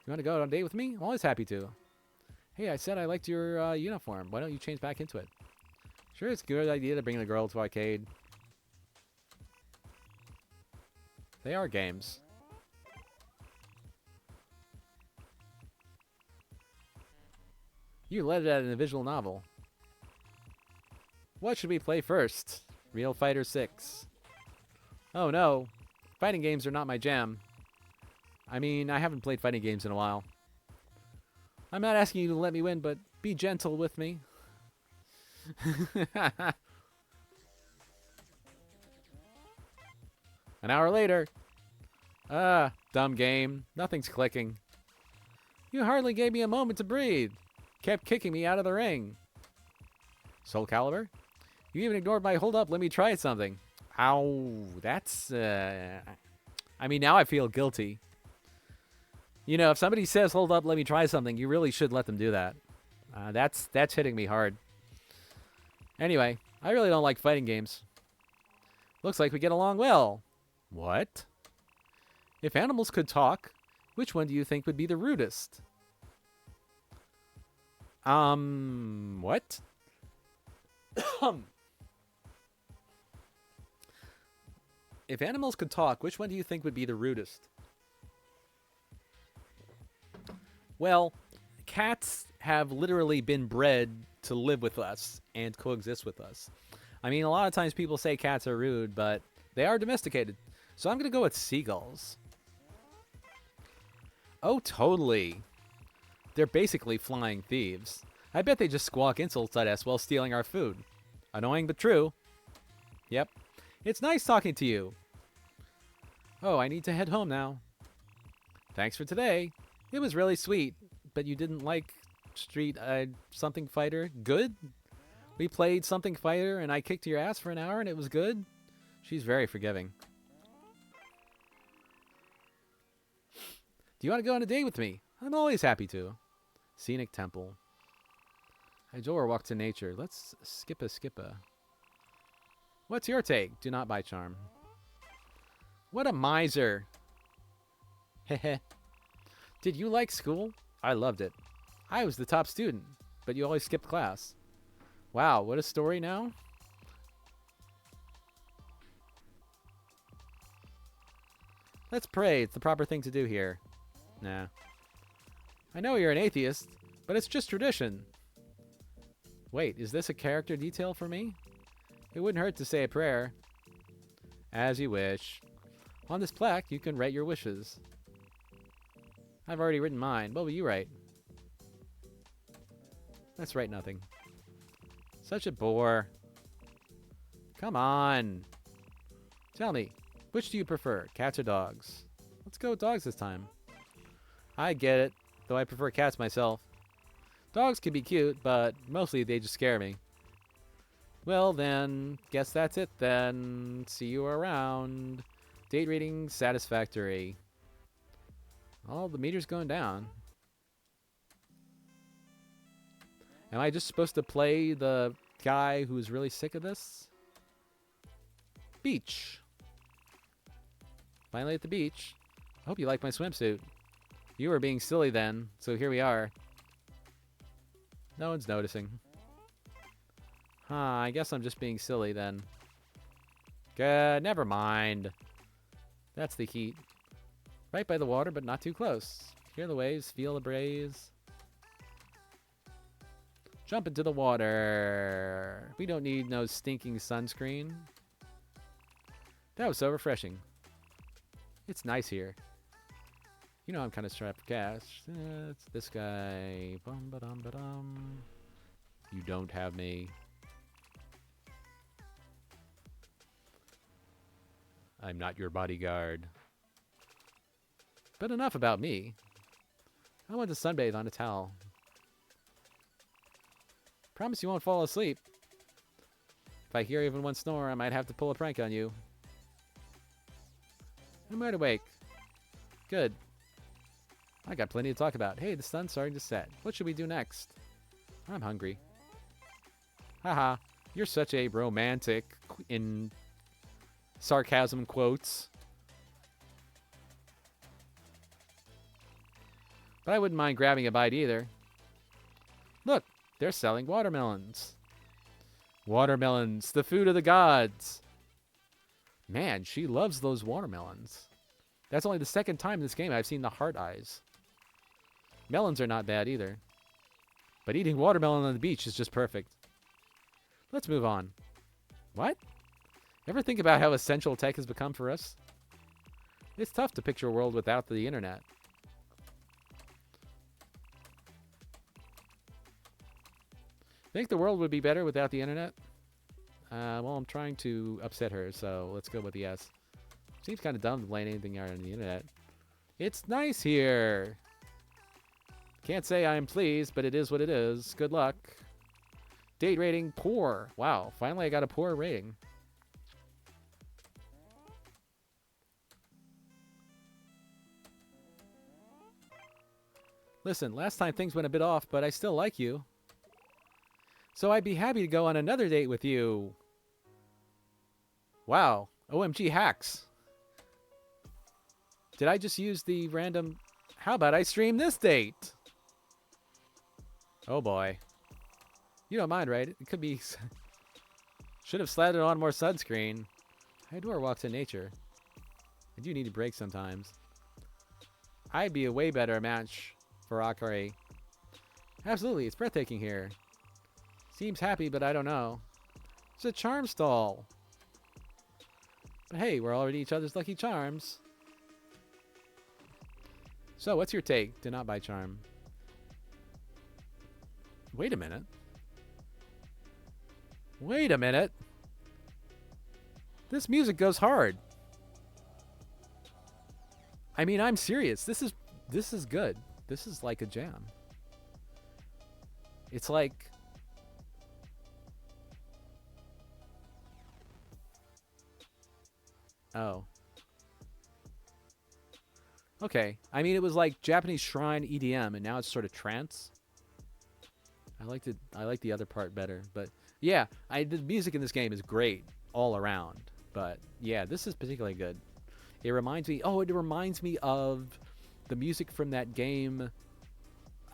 You want to go on a date with me? I'm always happy to. Hey, I said I liked your uniform. Why don't you change back into it? Sure, it's a good idea to bring the girl to arcade. They are games. You led it at a visual novel. What should we play first? Real Fighter 6. Oh no. Fighting games are not my jam. I mean, I haven't played fighting games in a while. I'm not asking you to let me win, but be gentle with me. An hour later. Dumb game. Nothing's clicking. You hardly gave me a moment to breathe. Kept kicking me out of the ring. Soul Calibur? You even ignored my hold up, let me try something. Ow, that's, I mean, now I feel guilty. You know, if somebody says, hold up, let me try something, you really should let them do that. That's hitting me hard. Anyway, I really don't like fighting games. Looks like we get along well. What? If animals could talk, which one do you think would be the rudest? What? If animals could talk, which one do you think would be the rudest? Well, cats have literally been bred to live with us and coexist with us. I mean, a lot of times people say cats are rude, but they are domesticated. So I'm going to go with seagulls. Oh, totally. They're basically flying thieves. I bet they just squawk insults at us while stealing our food. Annoying but true. Yep. It's nice talking to you. Oh, I need to head home now. Thanks for today. It was really sweet, but you didn't like Street Something Fighter? Good? We played Something Fighter and I kicked your ass for an hour and it was good? She's very forgiving. Do you want to go on a date with me? I'm always happy to. Scenic Temple. I adore walk to nature. Let's skippa. What's your take? Do not buy charm. What a miser. Heh. Did you like school? I loved it. I was the top student, but you always skipped class. Wow, what a story now. Let's pray. It's the proper thing to do here. Nah. I know you're an atheist, but it's just tradition. Wait, is this a character detail for me? It wouldn't hurt to say a prayer. As you wish. On this plaque, you can write your wishes. I've already written mine. What will you write? Let's write nothing. Such a bore. Come on. Tell me, which do you prefer, cats or dogs? Let's go with dogs this time. I get it, though I prefer cats myself. Dogs can be cute, but mostly they just scare me. Well then, guess that's it then. See you around. Date rating satisfactory. Oh, the meter's going down. Am I just supposed to play the guy who's really sick of this? Beach. Finally at the beach. I hope you like my swimsuit. You were being silly then, so here we are. No one's noticing. Huh, I guess I'm just being silly then. Good, never mind. That's the heat. Right by the water, but not too close. Hear the waves, feel the breeze. Jump into the water. We don't need no stinking sunscreen. That was so refreshing. It's nice here. You know I'm kind of strapped for cash. It's this guy. Bum-ba-dum-ba-dum. You don't have me. I'm not your bodyguard. But enough about me. I want to sunbathe on a towel. Promise you won't fall asleep. If I hear even one snore, I might have to pull a prank on you. I'm right awake. Good. I got plenty to talk about. Hey, the sun's starting to set. What should we do next? I'm hungry. Haha, you're such a romantic, in sarcasm quotes. But I wouldn't mind grabbing a bite either. Look, they're selling watermelons. Watermelons, the food of the gods. Man, she loves those watermelons. That's only the second time in this game I've seen the heart eyes. Melons are not bad either. But eating watermelon on the beach is just perfect. Let's move on. What? Ever think about how essential tech has become for us? It's tough to picture a world without the internet. Think the world would be better without the internet? Well, I'm trying to upset her, so let's go with yes. Seems kind of dumb to blame anything on the internet. It's nice here. Can't say I'm pleased, but it is what it is. Good luck. Date rating, poor. Wow, finally I got a poor rating. Listen, last time things went a bit off, but I still like you. So I'd be happy to go on another date with you. Wow, OMG hacks. Did I just use the random... How about I stream this date? Oh boy. You don't mind, right? It could be... Should have slathered on more sunscreen. I adore walks in nature. I do need a break sometimes. I'd be a way better match for Akari. Absolutely, it's breathtaking here. Seems happy, but I don't know. It's a charm stall. But hey, we're already each other's lucky charms. So, what's your take? Do not buy charm. Wait a minute. Wait a minute. This music goes hard. I mean, I'm serious. This is good. This is like a jam. It's like... Oh. Okay. I mean, it was like Japanese shrine EDM, and now it's sort of trance. I like the other part better, but yeah, the music in this game is great. all around. But yeah, this is particularly good. It reminds me. Oh, it reminds me of the music from that game,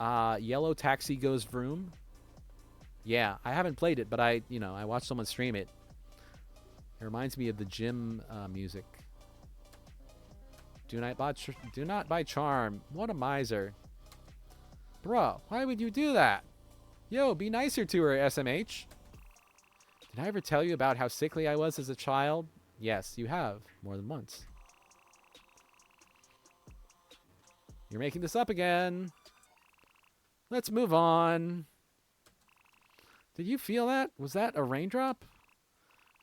Yellow Taxi Goes Vroom. Yeah, I haven't played it, but I watched someone stream it. It reminds me of the gym music. Do not buy charm. What a miser. Bruh, why would you do that? Yo, be nicer to her, SMH. Did I ever tell you about how sickly I was as a child? Yes, you have. More than once. You're making this up again. Let's move on. Did you feel that? Was that a raindrop?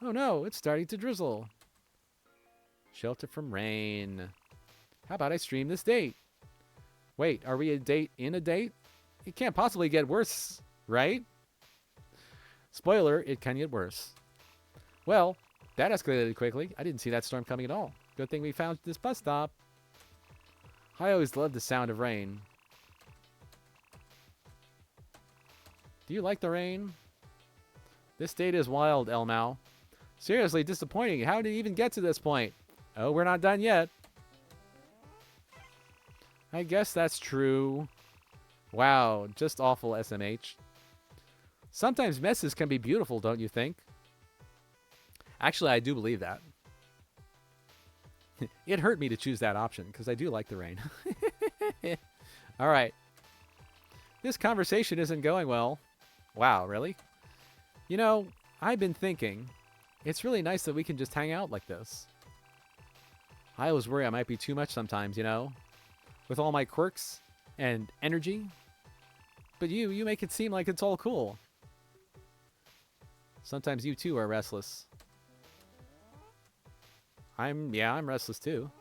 Oh no, it's starting to drizzle. Shelter from rain. How about I stream this date? Wait, are we a date in a date? It can't possibly get worse, right? Spoiler, it can get worse. Well, that escalated quickly. I didn't see that storm coming at all. Good thing we found this bus stop. I always love the sound of rain. Do you like the rain? This date is wild, Elmao. Seriously disappointing. How did it even get to this point? Oh, we're not done yet. I guess that's true. Wow, just awful, SMH. Sometimes messes can be beautiful, don't you think? Actually, I do believe that. It hurt me to choose that option, because I do like the rain. All right. This conversation isn't going well. Wow, really? You know, I've been thinking, it's really nice that we can just hang out like this. I always worry I might be too much sometimes, you know? With all my quirks and energy. But you make it seem like it's all cool. Sometimes you too are restless. I'm restless too.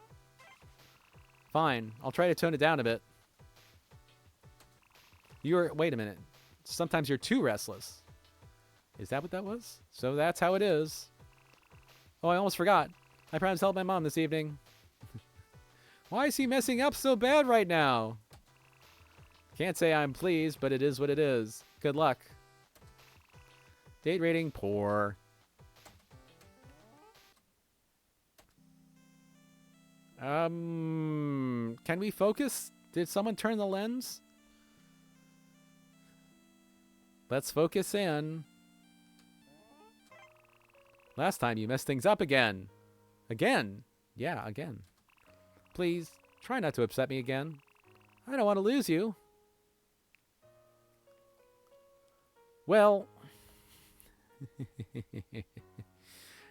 Fine, I'll try to tone it down a bit. Wait a minute. Sometimes you're too restless. Is that what that was? So that's how it is. Oh, I almost forgot. I promised to help my mom this evening. Why is he messing up so bad right now? Can't say I'm pleased, but it is what it is. Good luck. Date rating, poor. Can we focus? Did someone turn the lens? Let's focus in. Last time you messed things up again. Again? Yeah, again. Please, try not to upset me again. I don't want to lose you. Well,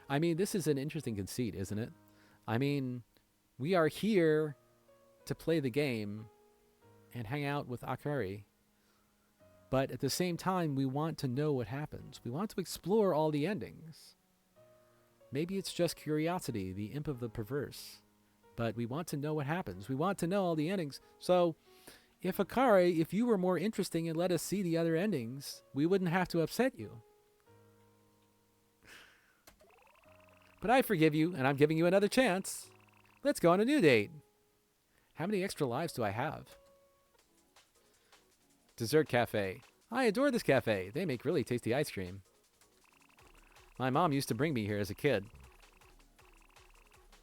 I mean, this is an interesting conceit, isn't it? I mean, we are here to play the game and hang out with Akari. But at the same time, we want to know what happens. We want to explore all the endings. Maybe it's just curiosity, the imp of the perverse. But we want to know what happens. We want to know all the endings. So, if Akari, if you were more interesting and let us see the other endings, we wouldn't have to upset you. But I forgive you, and I'm giving you another chance. Let's go on a new date. How many extra lives do I have? Dessert cafe. I adore this cafe. They make really tasty ice cream. My mom used to bring me here as a kid.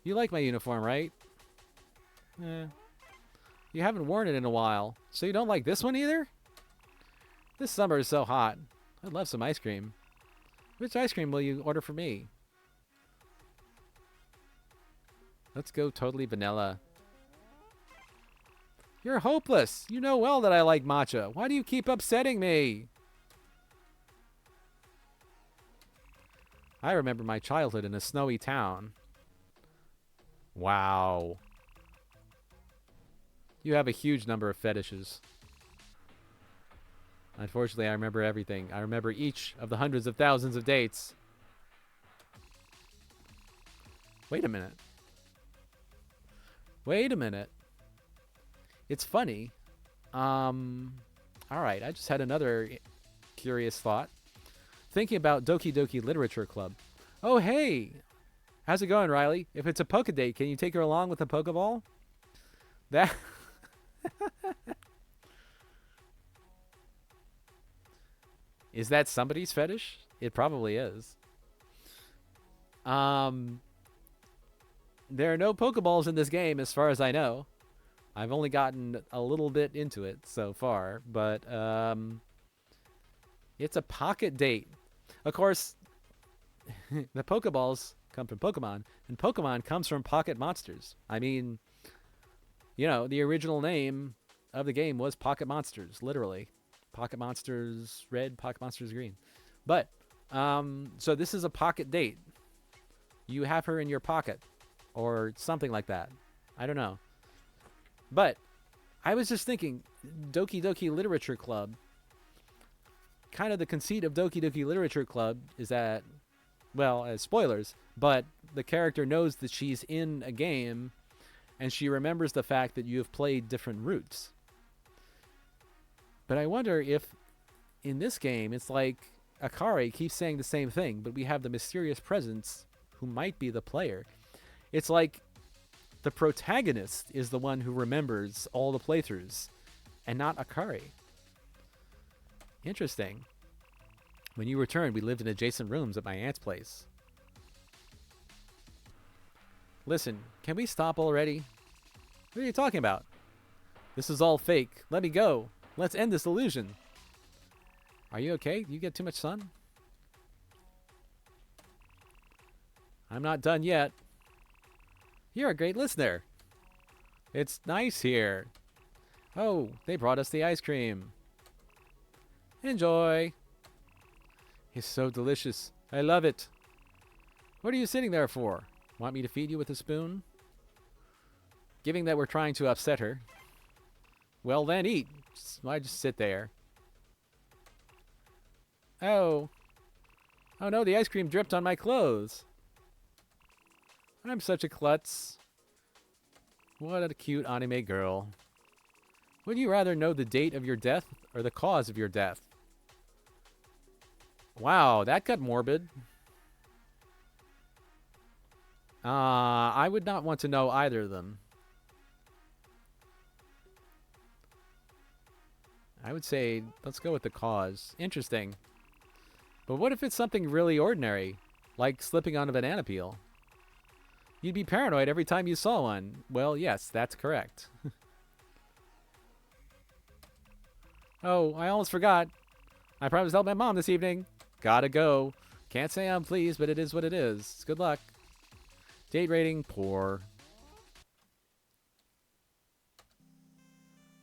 You like my uniform, right? You haven't worn it in a while, so you don't like this one either? This summer is so hot. I'd love some ice cream. Which ice cream will you order for me? Let's go totally vanilla. You're hopeless. You know well that I like matcha. Why do you keep upsetting me? I remember my childhood in a snowy town. Wow. You have a huge number of fetishes. Unfortunately, I remember everything. I remember each of the hundreds of thousands of dates. Wait a minute. Wait a minute. It's funny. Alright, I just had another curious thought. Thinking about Doki Doki Literature Club. Oh, hey! How's it going, Riley? If it's a PockeDate, can you take her along with a Pokeball? That... Is that somebody's fetish? It probably is. Um, there are no Pokeballs in this game, as far as I know. I've only gotten a little bit into it so far, but it's a pocket date. Of course, the Pokeballs come from Pokemon, and Pokemon comes from pocket monsters. I mean, the original name of the game was Pocket Monsters, literally. Pocket Monsters Red, Pocket Monsters Green. But, so this is a pocket date. You have her in your pocket, or something like that. I don't know. But, I was just thinking, Doki Doki Literature Club, kind of the conceit of Doki Doki Literature Club is that, well, as spoilers, but the character knows that she's in a game, and she remembers the fact that you have played different routes. But I wonder if, in this game, it's like Akari keeps saying the same thing, but we have the mysterious presence who might be the player. It's like the protagonist is the one who remembers all the playthroughs, and not Akari. Interesting. When you returned, we lived in adjacent rooms at my aunt's place. Listen, can we stop already? What are you talking about? This is all fake. Let me go. Let's end this illusion. Are you okay? You get too much sun? I'm not done yet. You're a great listener. It's nice here. Oh, they brought us the ice cream. Enjoy. It's so delicious. I love it. What are you sitting there for? Want me to feed you with a spoon? Given that we're trying to upset her. Well, then eat. Why just sit there? Oh. Oh no, the ice cream dripped on my clothes. I'm such a klutz. What a cute anime girl. Would you rather know the date of your death or the cause of your death? Wow, that got morbid. I would not want to know either of them. I would say, let's go with the cause. Interesting. But what if it's something really ordinary, like slipping on a banana peel? You'd be paranoid every time you saw one. Well, yes, that's correct. Oh, I almost forgot. I promised to help my mom this evening. Gotta go. Can't say I'm pleased, but it is what it is. Good luck. Date rating, poor.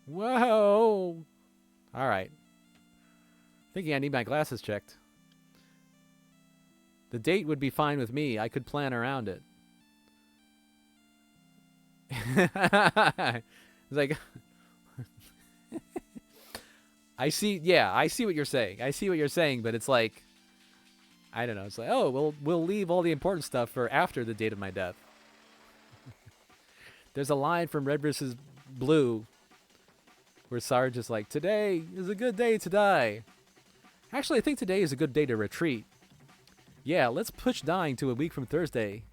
Whoa! Alright. Thinking I need my glasses checked. The date would be fine with me. I could plan around it. It's like... I see what you're saying. I see what you're saying, but it's like... I don't know. It's like, oh, we'll leave all the important stuff for after the date of my death. There's a line from Red vs. Blue where Sarge is like, today is a good day to die. Actually, I think today is a good day to retreat. Yeah, let's push dying to a week from Thursday.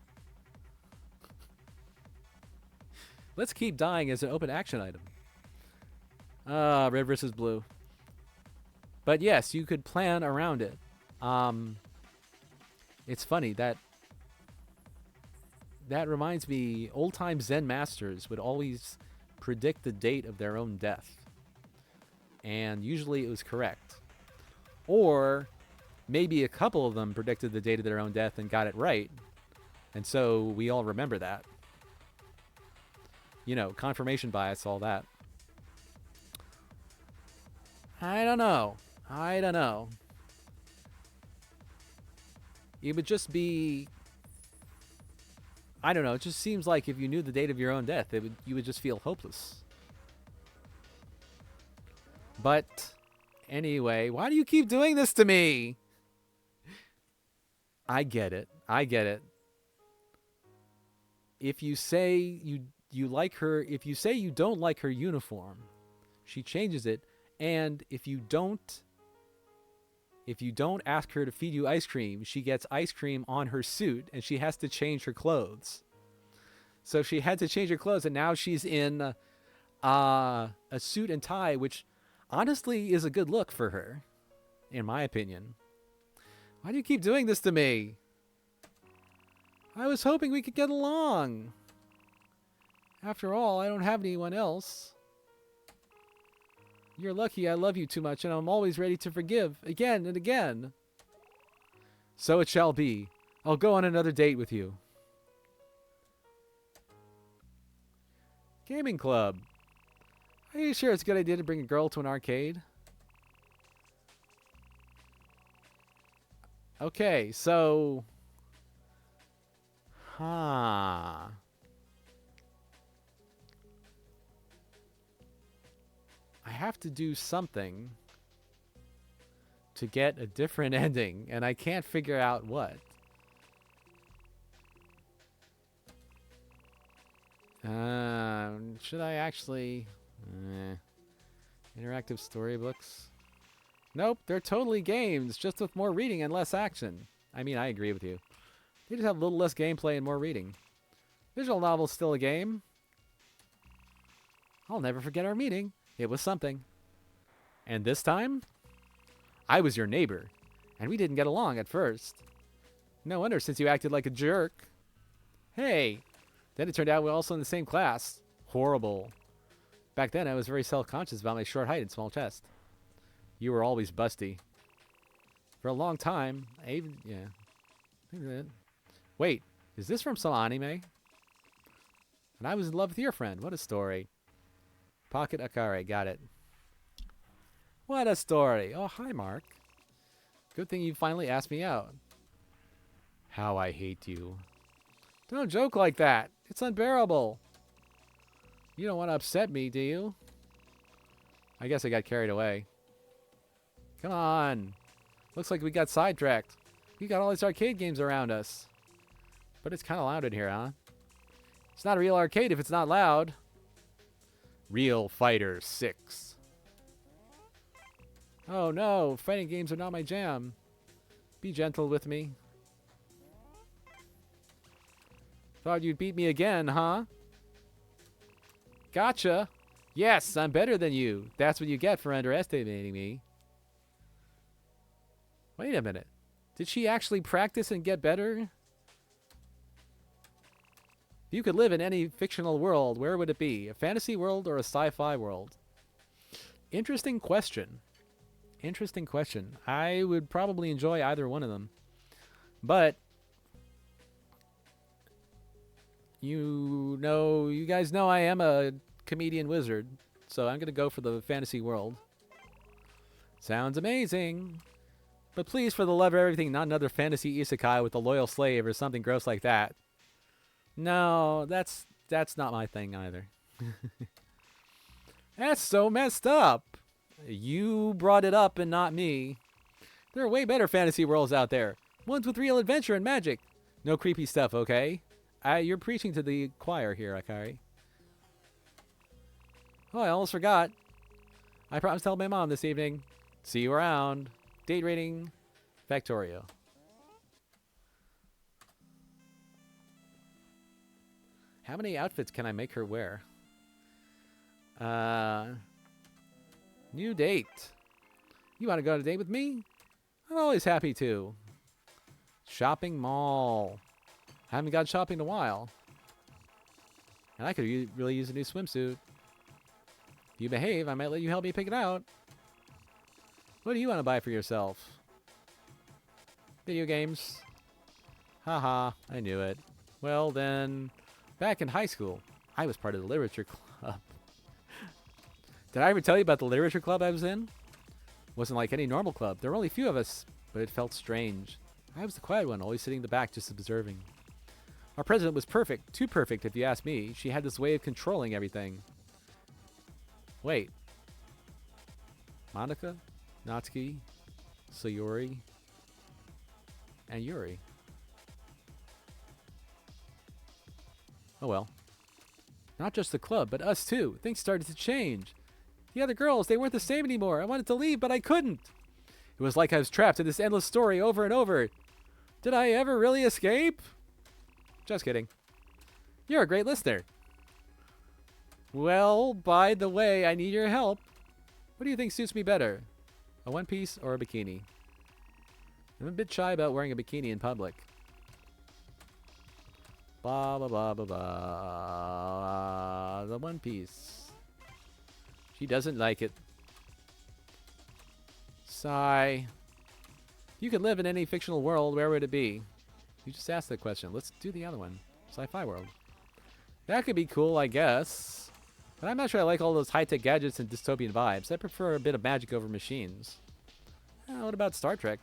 Let's keep dying as an open action item. Red vs. Blue. But yes, you could plan around it. It's funny that reminds me, old-time Zen masters would always predict the date of their own death. And usually it was correct. Or maybe a couple of them predicted the date of their own death and got it right. And so we all remember that. You know, confirmation bias, all that. I don't know. It would just be... I don't know. It just seems like if you knew the date of your own death, you would just feel hopeless. But anyway, why do you keep doing this to me? I get it. If you say you like her, if you say you don't like her uniform, she changes it. And if you don't ask her to feed you ice cream, she gets ice cream on her suit and she has to change her clothes. So she had to change her clothes and now she's in a suit and tie, which honestly is a good look for her, in my opinion. Why do you keep doing this to me? I was hoping we could get along. After all, I don't have anyone else. You're lucky I love you too much, and I'm always ready to forgive again and again. So it shall be. I'll go on another date with you. Gaming club. Are you sure it's a good idea to bring a girl to an arcade? Okay, so... I have to do something to get a different ending, and I can't figure out what. Should I actually... interactive storybooks? Nope, they're totally games, just with more reading and less action. I mean, I agree with you. They just have a little less gameplay and more reading. Visual novel's still a game. I'll never forget our meeting. It was something. And this time, I was your neighbor, and we didn't get along at first. No wonder, since you acted like a jerk. Hey, then it turned out we were also in the same class. Horrible. Back then, I was very self-conscious about my short height and small chest. You were always busty. For a long time, I even... yeah. Wait, is this from some anime? And I was in love with your friend. What a story. Pocket Akare, got it. What a story. Oh, hi, Mark. Good thing you finally asked me out. How I hate you. Don't joke like that. It's unbearable. You don't want to upset me, do you? I guess I got carried away. Come on. Looks like we got sidetracked. We got all these arcade games around us. But it's kind of loud in here, huh? It's not a real arcade if it's not loud. Real Fighter 6. Oh no, fighting games are not my jam. Be gentle with me. Thought you'd beat me again, huh? Gotcha. Yes, I'm better than you. That's what you get for underestimating me. Wait a minute. Did she actually practice and get better? If you could live in any fictional world, where would it be? A fantasy world or a sci-fi world? Interesting question. Interesting question. I would probably enjoy either one of them. But you guys know I am a comedian wizard, so I'm going to go for the fantasy world. Sounds amazing. But please, for the love of everything, not another fantasy isekai with a loyal slave or something gross like that. No, that's not my thing either. That's so messed up. You brought it up and not me. There are way better fantasy worlds out there. Ones with real adventure and magic. No creepy stuff, okay? You're preaching to the choir here, Akari. Oh, I almost forgot. I promised to tell my mom this evening. See you around. Date rating, Factorio. How many outfits can I make her wear? New date. You want to go on a date with me? I'm always happy to. Shopping mall. Haven't gone shopping in a while. And I could really use a new swimsuit. If you behave, I might let you help me pick it out. What do you want to buy for yourself? Video games. Haha, I knew it. Well then, back in high school, I was part of the literature club. Did I ever tell you about the literature club I was in? Wasn't like any normal club. There were only a few of us, but it felt strange. I was the quiet one, always sitting in the back just observing. Our president was perfect. Too perfect, if you ask me. She had this way of controlling everything. Wait. Monica, Natsuki, Sayori, and Yuri. Oh well. Not just the club, but us too. Things started to change. The other girls, they weren't the same anymore. I wanted to leave, but I couldn't. It was like I was trapped in this endless story over and over. Did I ever really escape? Just kidding. You're a great listener. Well, by the way, I need your help. What do you think suits me better? A one piece or a bikini? I'm a bit shy about wearing a bikini in public. Blah, blah, blah, blah, blah. The One Piece. She doesn't like it. Sigh. If you could live in any fictional world, where would it be? You just asked that question. Let's do the other one. Sci-fi world. That could be cool, I guess. But I'm not sure I like all those high-tech gadgets and dystopian vibes. I prefer a bit of magic over machines. What about Star Trek?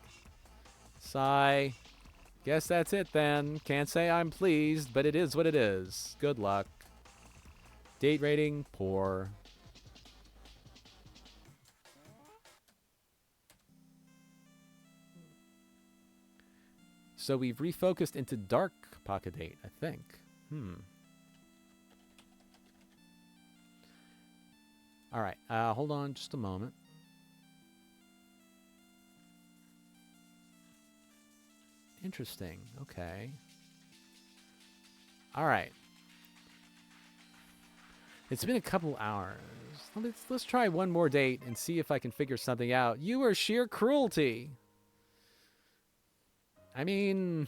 Sigh. Guess that's it then. Can't say I'm pleased, but it is what it is. Good luck. Date rating, poor. So we've refocused into dark PockeDate, I think. All right. Hold on just a moment. Interesting. Okay. All right. It's been a couple hours. Let's try one more date and see if I can figure something out. You are sheer cruelty. I mean,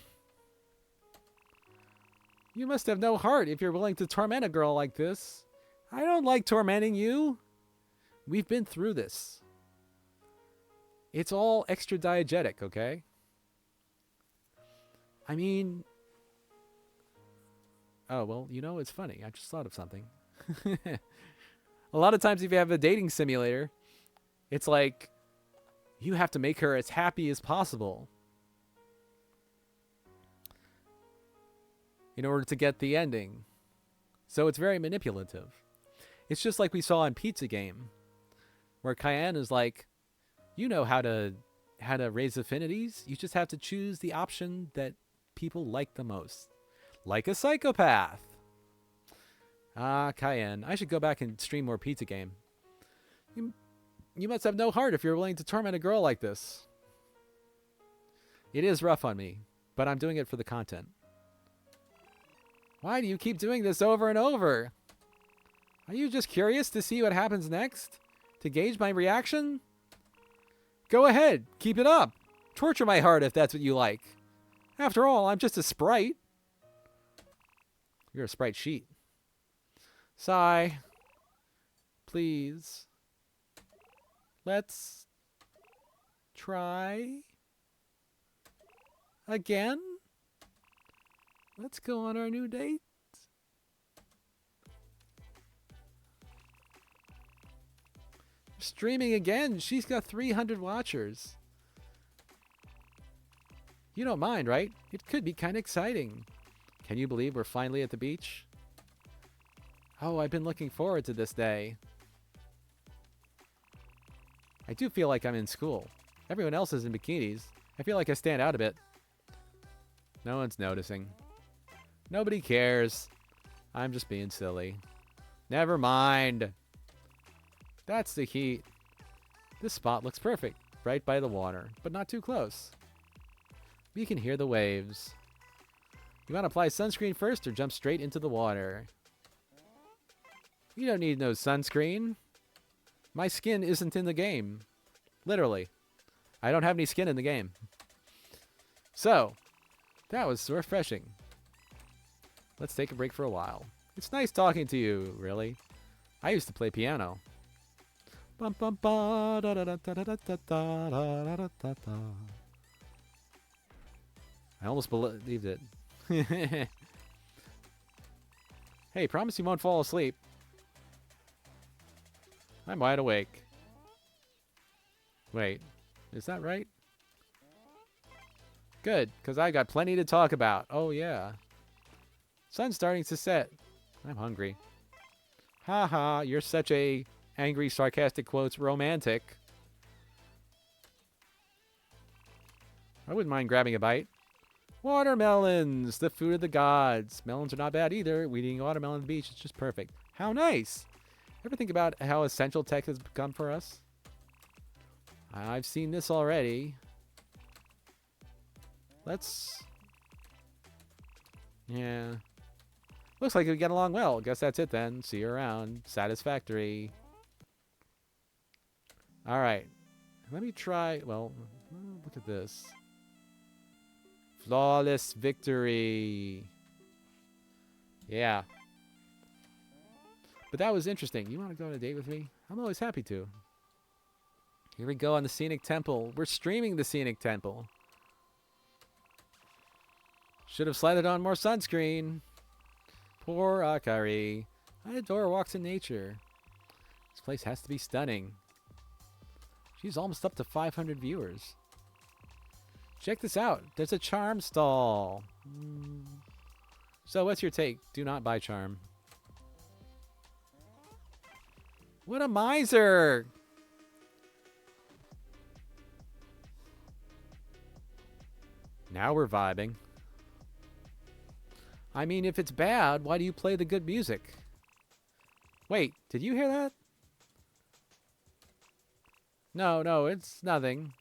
you must have no heart if you're willing to torment a girl like this. I don't like tormenting you. We've been through this. It's all extra diegetic, okay? I mean... Oh, well, you know, it's funny. I just thought of something. A lot of times if you have a dating simulator, it's like you have to make her as happy as possible in order to get the ending. So it's very manipulative. It's just like we saw in Pizza Game, where Cayenne is like, you know how to raise affinities. You just have to choose the option that people like the most. Like a psychopath. Ah, Cayenne. I should go back and stream more Pizza Game. You must have no heart if you're willing to torment a girl like this. It is rough on me, but I'm doing it for the content. Why do you keep doing this over and over? Are you just curious to see what happens next? To gauge my reaction? Go ahead, keep it up. Torture my heart if that's what you like. After all, I'm just a sprite. You're a sprite sheet. Sigh. Please. Let's try again. Let's go on our new date. Streaming again. She's got 300 watchers. You don't mind, right? It could be kind of exciting. Can you believe we're finally at the beach? Oh, I've been looking forward to this day. I do feel like I'm in school. Everyone else is in bikinis. I feel like I stand out a bit. No one's noticing. Nobody cares. I'm just being silly. Never mind. That's the heat. This spot looks perfect. Right by the water, but not too close. We can hear the waves. You want to apply sunscreen first or jump straight into the water? You don't need no sunscreen. My skin isn't in the game. Literally. I don't have any skin in the game. So, that was refreshing. Let's take a break for a while. It's nice talking to you, really. I used to play piano. Bum, bum, ba, da, da, da, da, da, da, da, da, da, da, da. I almost believed it. Hey, promise you won't fall asleep. I'm wide awake. Wait, is that right? Good, because I got plenty to talk about. Oh, yeah. Sun's starting to set. I'm hungry. Ha ha, you're such a angry, sarcastic quotes romantic. I wouldn't mind grabbing a bite. Watermelons, the food of the gods. Melons are not bad either. Eating watermelon on the beach is just perfect. How nice. Ever think about how essential tech has become for us? I've seen this already. Let's... Yeah. Looks like we get along well. Guess that's it then. See you around. Satisfactory. Alright. Let me try... Well, look at this. Flawless victory. Yeah. But that was interesting. You want to go on a date with me? I'm always happy to. Here we go on the Scenic Temple. We're streaming the Scenic Temple. Should have slathered on more sunscreen. Poor Akari. I adore walks in nature. This place has to be stunning. She's almost up to 500 viewers. Check this out. There's a charm stall. So what's your take? Do not buy charm. What a miser! Now we're vibing. I mean, if it's bad, why do you play the good music? Wait, did you hear that? No, it's nothing.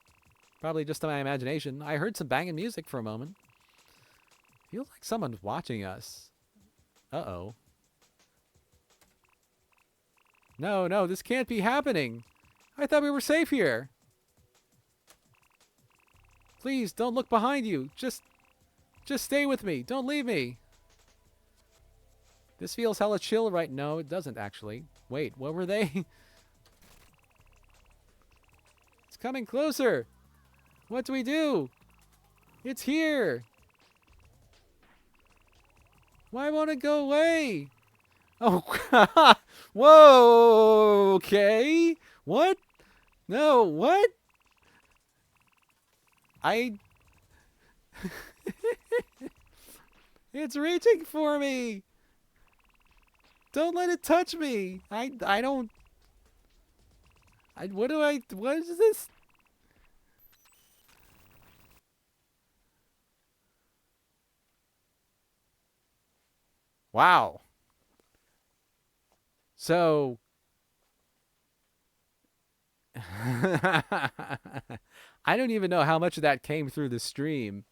Probably just my imagination. I heard some banging music for a moment. Feels like someone's watching us. Uh-oh. No, this can't be happening. I thought we were safe here. Please, don't look behind you. Just stay with me. Don't leave me. This feels hella chill right... No, it doesn't, actually. Wait, what were they? It's coming closer. What do we do? It's here. Why won't it go away? Oh, whoa, okay. What? No, what? It's reaching for me. Don't let it touch me. I don't... what is this? Wow. So... I don't even know how much of that came through the stream,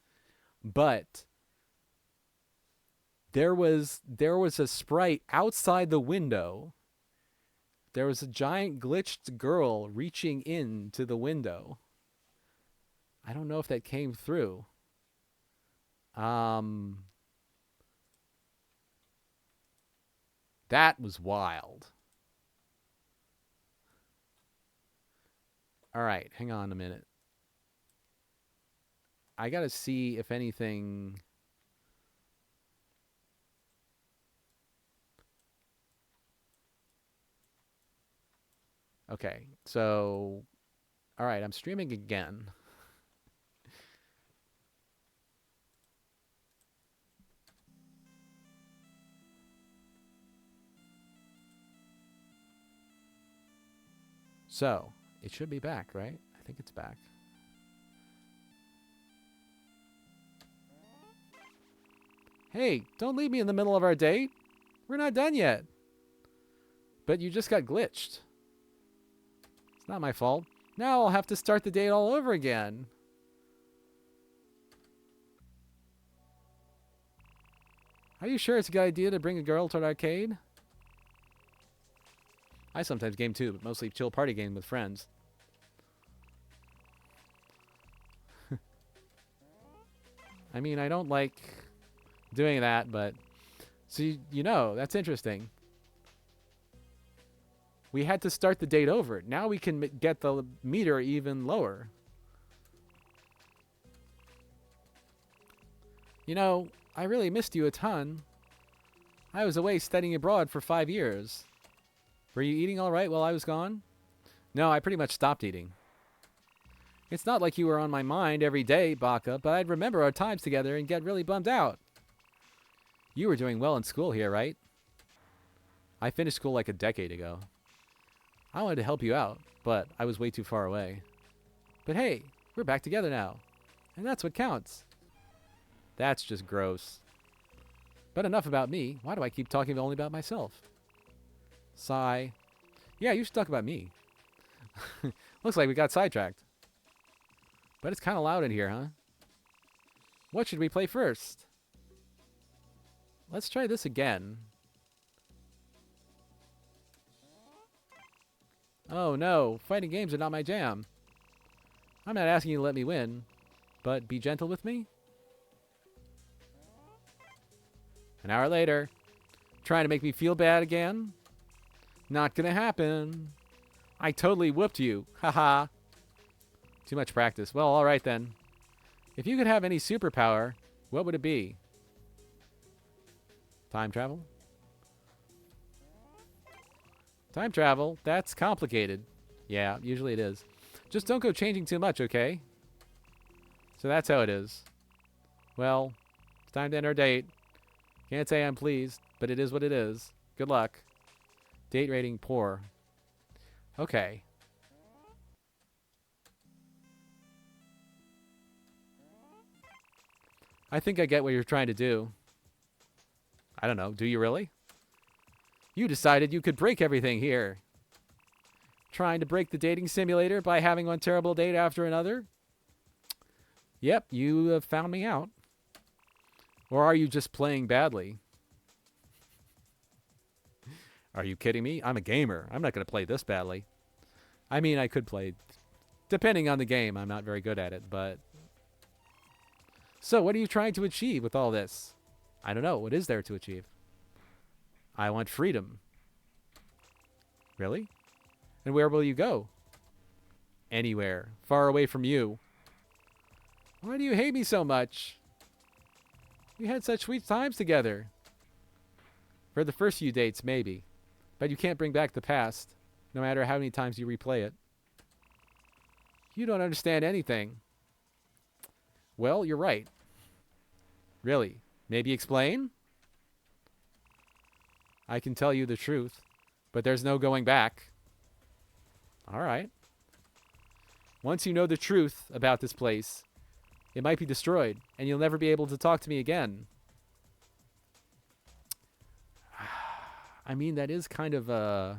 but there was a sprite outside the window. There was a giant glitched girl reaching into the window. I don't know if that came through. That was wild. All right, hang on a minute. I gotta see if anything... Okay, so... All right, I'm streaming again. So, it should be back, right? I think it's back. Hey, don't leave me in the middle of our date. We're not done yet. But you just got glitched. It's not my fault. Now I'll have to start the date all over again. Are you sure it's a good idea to bring a girl to an arcade? I sometimes game too, but mostly chill party game with friends. I mean, I don't like doing that, but... So, you know, that's interesting. We had to start the date over. Now we can get the meter even lower. You know, I really missed you a ton. I was away studying abroad for 5 years. Were you eating all right while I was gone? No, I pretty much stopped eating. It's not like you were on my mind every day, Baka, but I'd remember our times together and get really bummed out. You were doing well in school here, right? I finished school like a decade ago. I wanted to help you out, but I was way too far away. But hey, we're back together now. And that's what counts. That's just gross. But enough about me. Why do I keep talking only about myself? Sigh. Yeah, you should talk about me. Looks like we got sidetracked. But it's kind of loud in here, huh? What should we play first? Let's try this again. Oh no, fighting games are not my jam. I'm not asking you to let me win, but be gentle with me? An hour later. Trying to make me feel bad again? Not gonna happen. I totally whooped you. Haha. Too much practice. Well, alright then. If you could have any superpower, what would it be? Time travel? Time travel? That's complicated. Yeah, usually it is. Just don't go changing too much, okay? So that's how it is. Well, it's time to end our date. Can't say I'm pleased, but it is what it is. Good luck. Date rating poor. Okay. I think I get what you're trying to do. I don't know. Do you really? You decided you could break everything here. Trying to break the dating simulator by having one terrible date after another? Yep, you have found me out. Or are you just playing badly? Are you kidding me? I'm a gamer. I'm not going to play this badly. I mean, I could play. Depending on the game, I'm not very good at it, but... So, what are you trying to achieve with all this? I don't know. What is there to achieve? I want freedom. Really? And where will you go? Anywhere. Far away from you. Why do you hate me so much? We had such sweet times together. For the first few dates, maybe. But you can't bring back the past, no matter how many times you replay it. You don't understand anything. Well, you're right. Really? Maybe explain? I can tell you the truth, but there's no going back. All right. Once you know the truth about this place, it might be destroyed, and you'll never be able to talk to me again. I mean, that is kind of that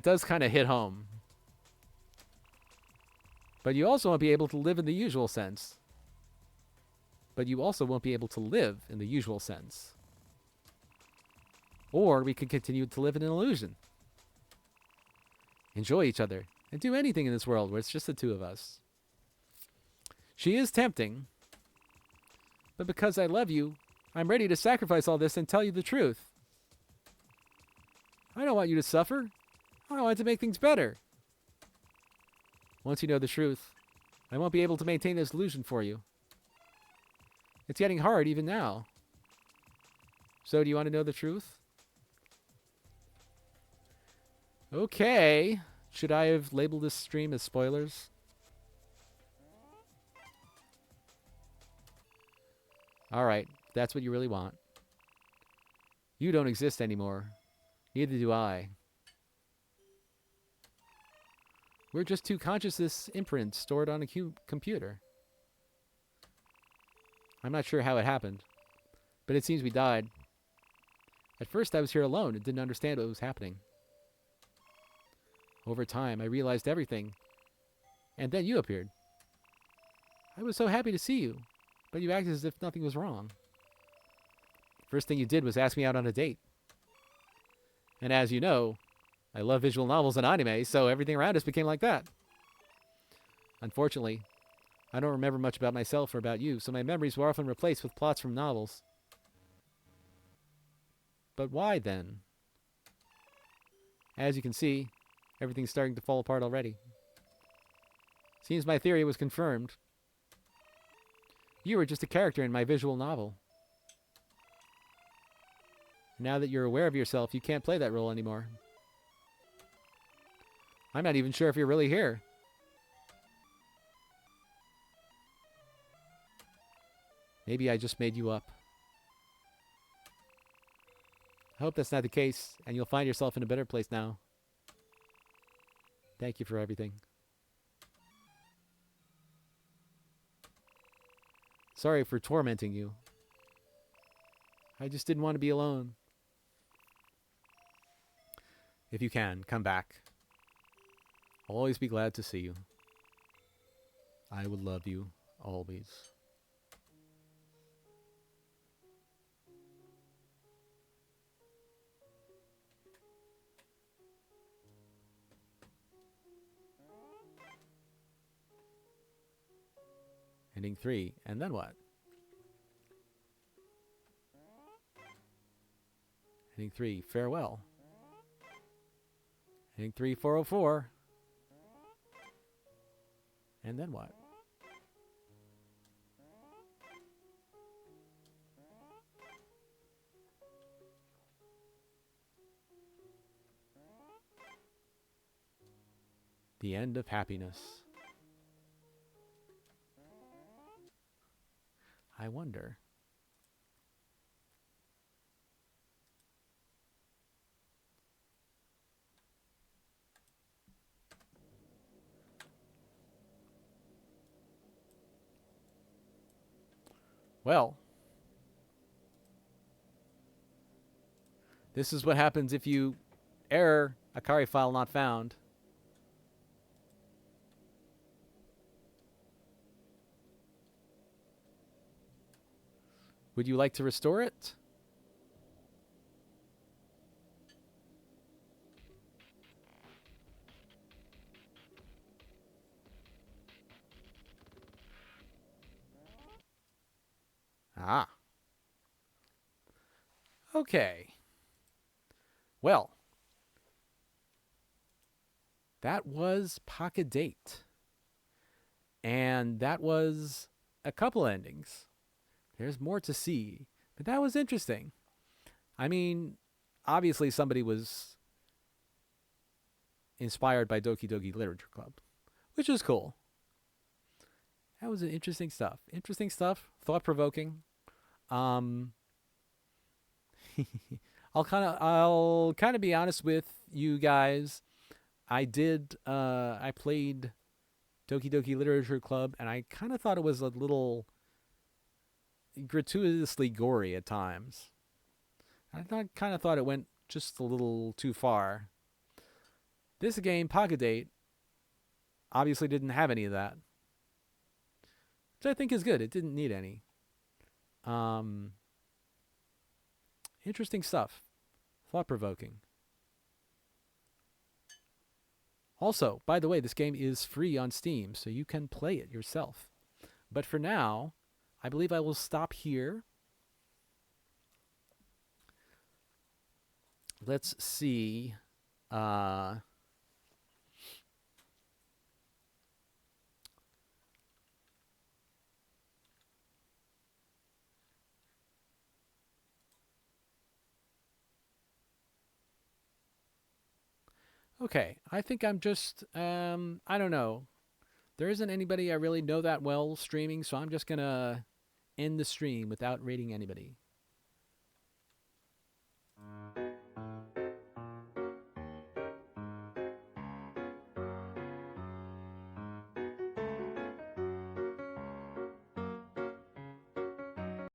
does kind of hit home. But you also won't be able to live in the usual sense. But you also won't be able to live in the usual sense. Or we could continue to live in an illusion. Enjoy each other. And do anything in this world where it's just the two of us. She is tempting. But because I love you, I'm ready to sacrifice all this and tell you the truth. I don't want you to suffer. I want to make things better. Once you know the truth, I won't be able to maintain this illusion for you. It's getting hard even now. So do you want to know the truth? Okay. Should I have labeled this stream as spoilers? Alright, that's what you really want. You don't exist anymore. Neither do I. We're just two consciousness imprints stored on a computer. I'm not sure how it happened, but it seems we died. At first I was here alone and didn't understand what was happening. Over time, I realized everything, and then you appeared. I was so happy to see you, but you acted as if nothing was wrong. First thing you did was ask me out on a date. And as you know, I love visual novels and anime, so everything around us became like that. Unfortunately, I don't remember much about myself or about you, so my memories were often replaced with plots from novels. But why then? As you can see, everything's starting to fall apart already. Seems my theory was confirmed. You were just a character in my visual novel. Now that you're aware of yourself, you can't play that role anymore. I'm not even sure if you're really here. Maybe I just made you up. I hope that's not the case, and you'll find yourself in a better place now. Thank you for everything. Sorry for tormenting you. I just didn't want to be alone. If you can, come back. I'll always be glad to see you. I will love you always. Ending 3, and then what? Heading 3, farewell. Heading 3, 404. And then what? The end of happiness. I wonder. Well, this is what happens if you error Akari file not found. Would you like to restore it? Ah. Okay. Well, that was PockeDate. And that was a couple endings. There's more to see, but that was interesting. I mean, obviously somebody was inspired by Doki Doki Literature Club, which is cool. That was interesting stuff. Interesting stuff. Thought provoking. Um, I'll kind of be honest with you guys. I played Doki Doki Literature Club, and I kind of thought it was a little gratuitously gory at times. I kind of thought it went just a little too far. This game, PockeDate, obviously didn't have any of that, which I think is good. It didn't need any. Interesting stuff. Thought-provoking. Also, by the way, this game is free on Steam, so you can play it yourself. But for now, I believe I will stop here. Let's see. Okay, I think I'm just, I don't know. There isn't anybody I really know that well streaming, so I'm just going to end the stream without rating anybody.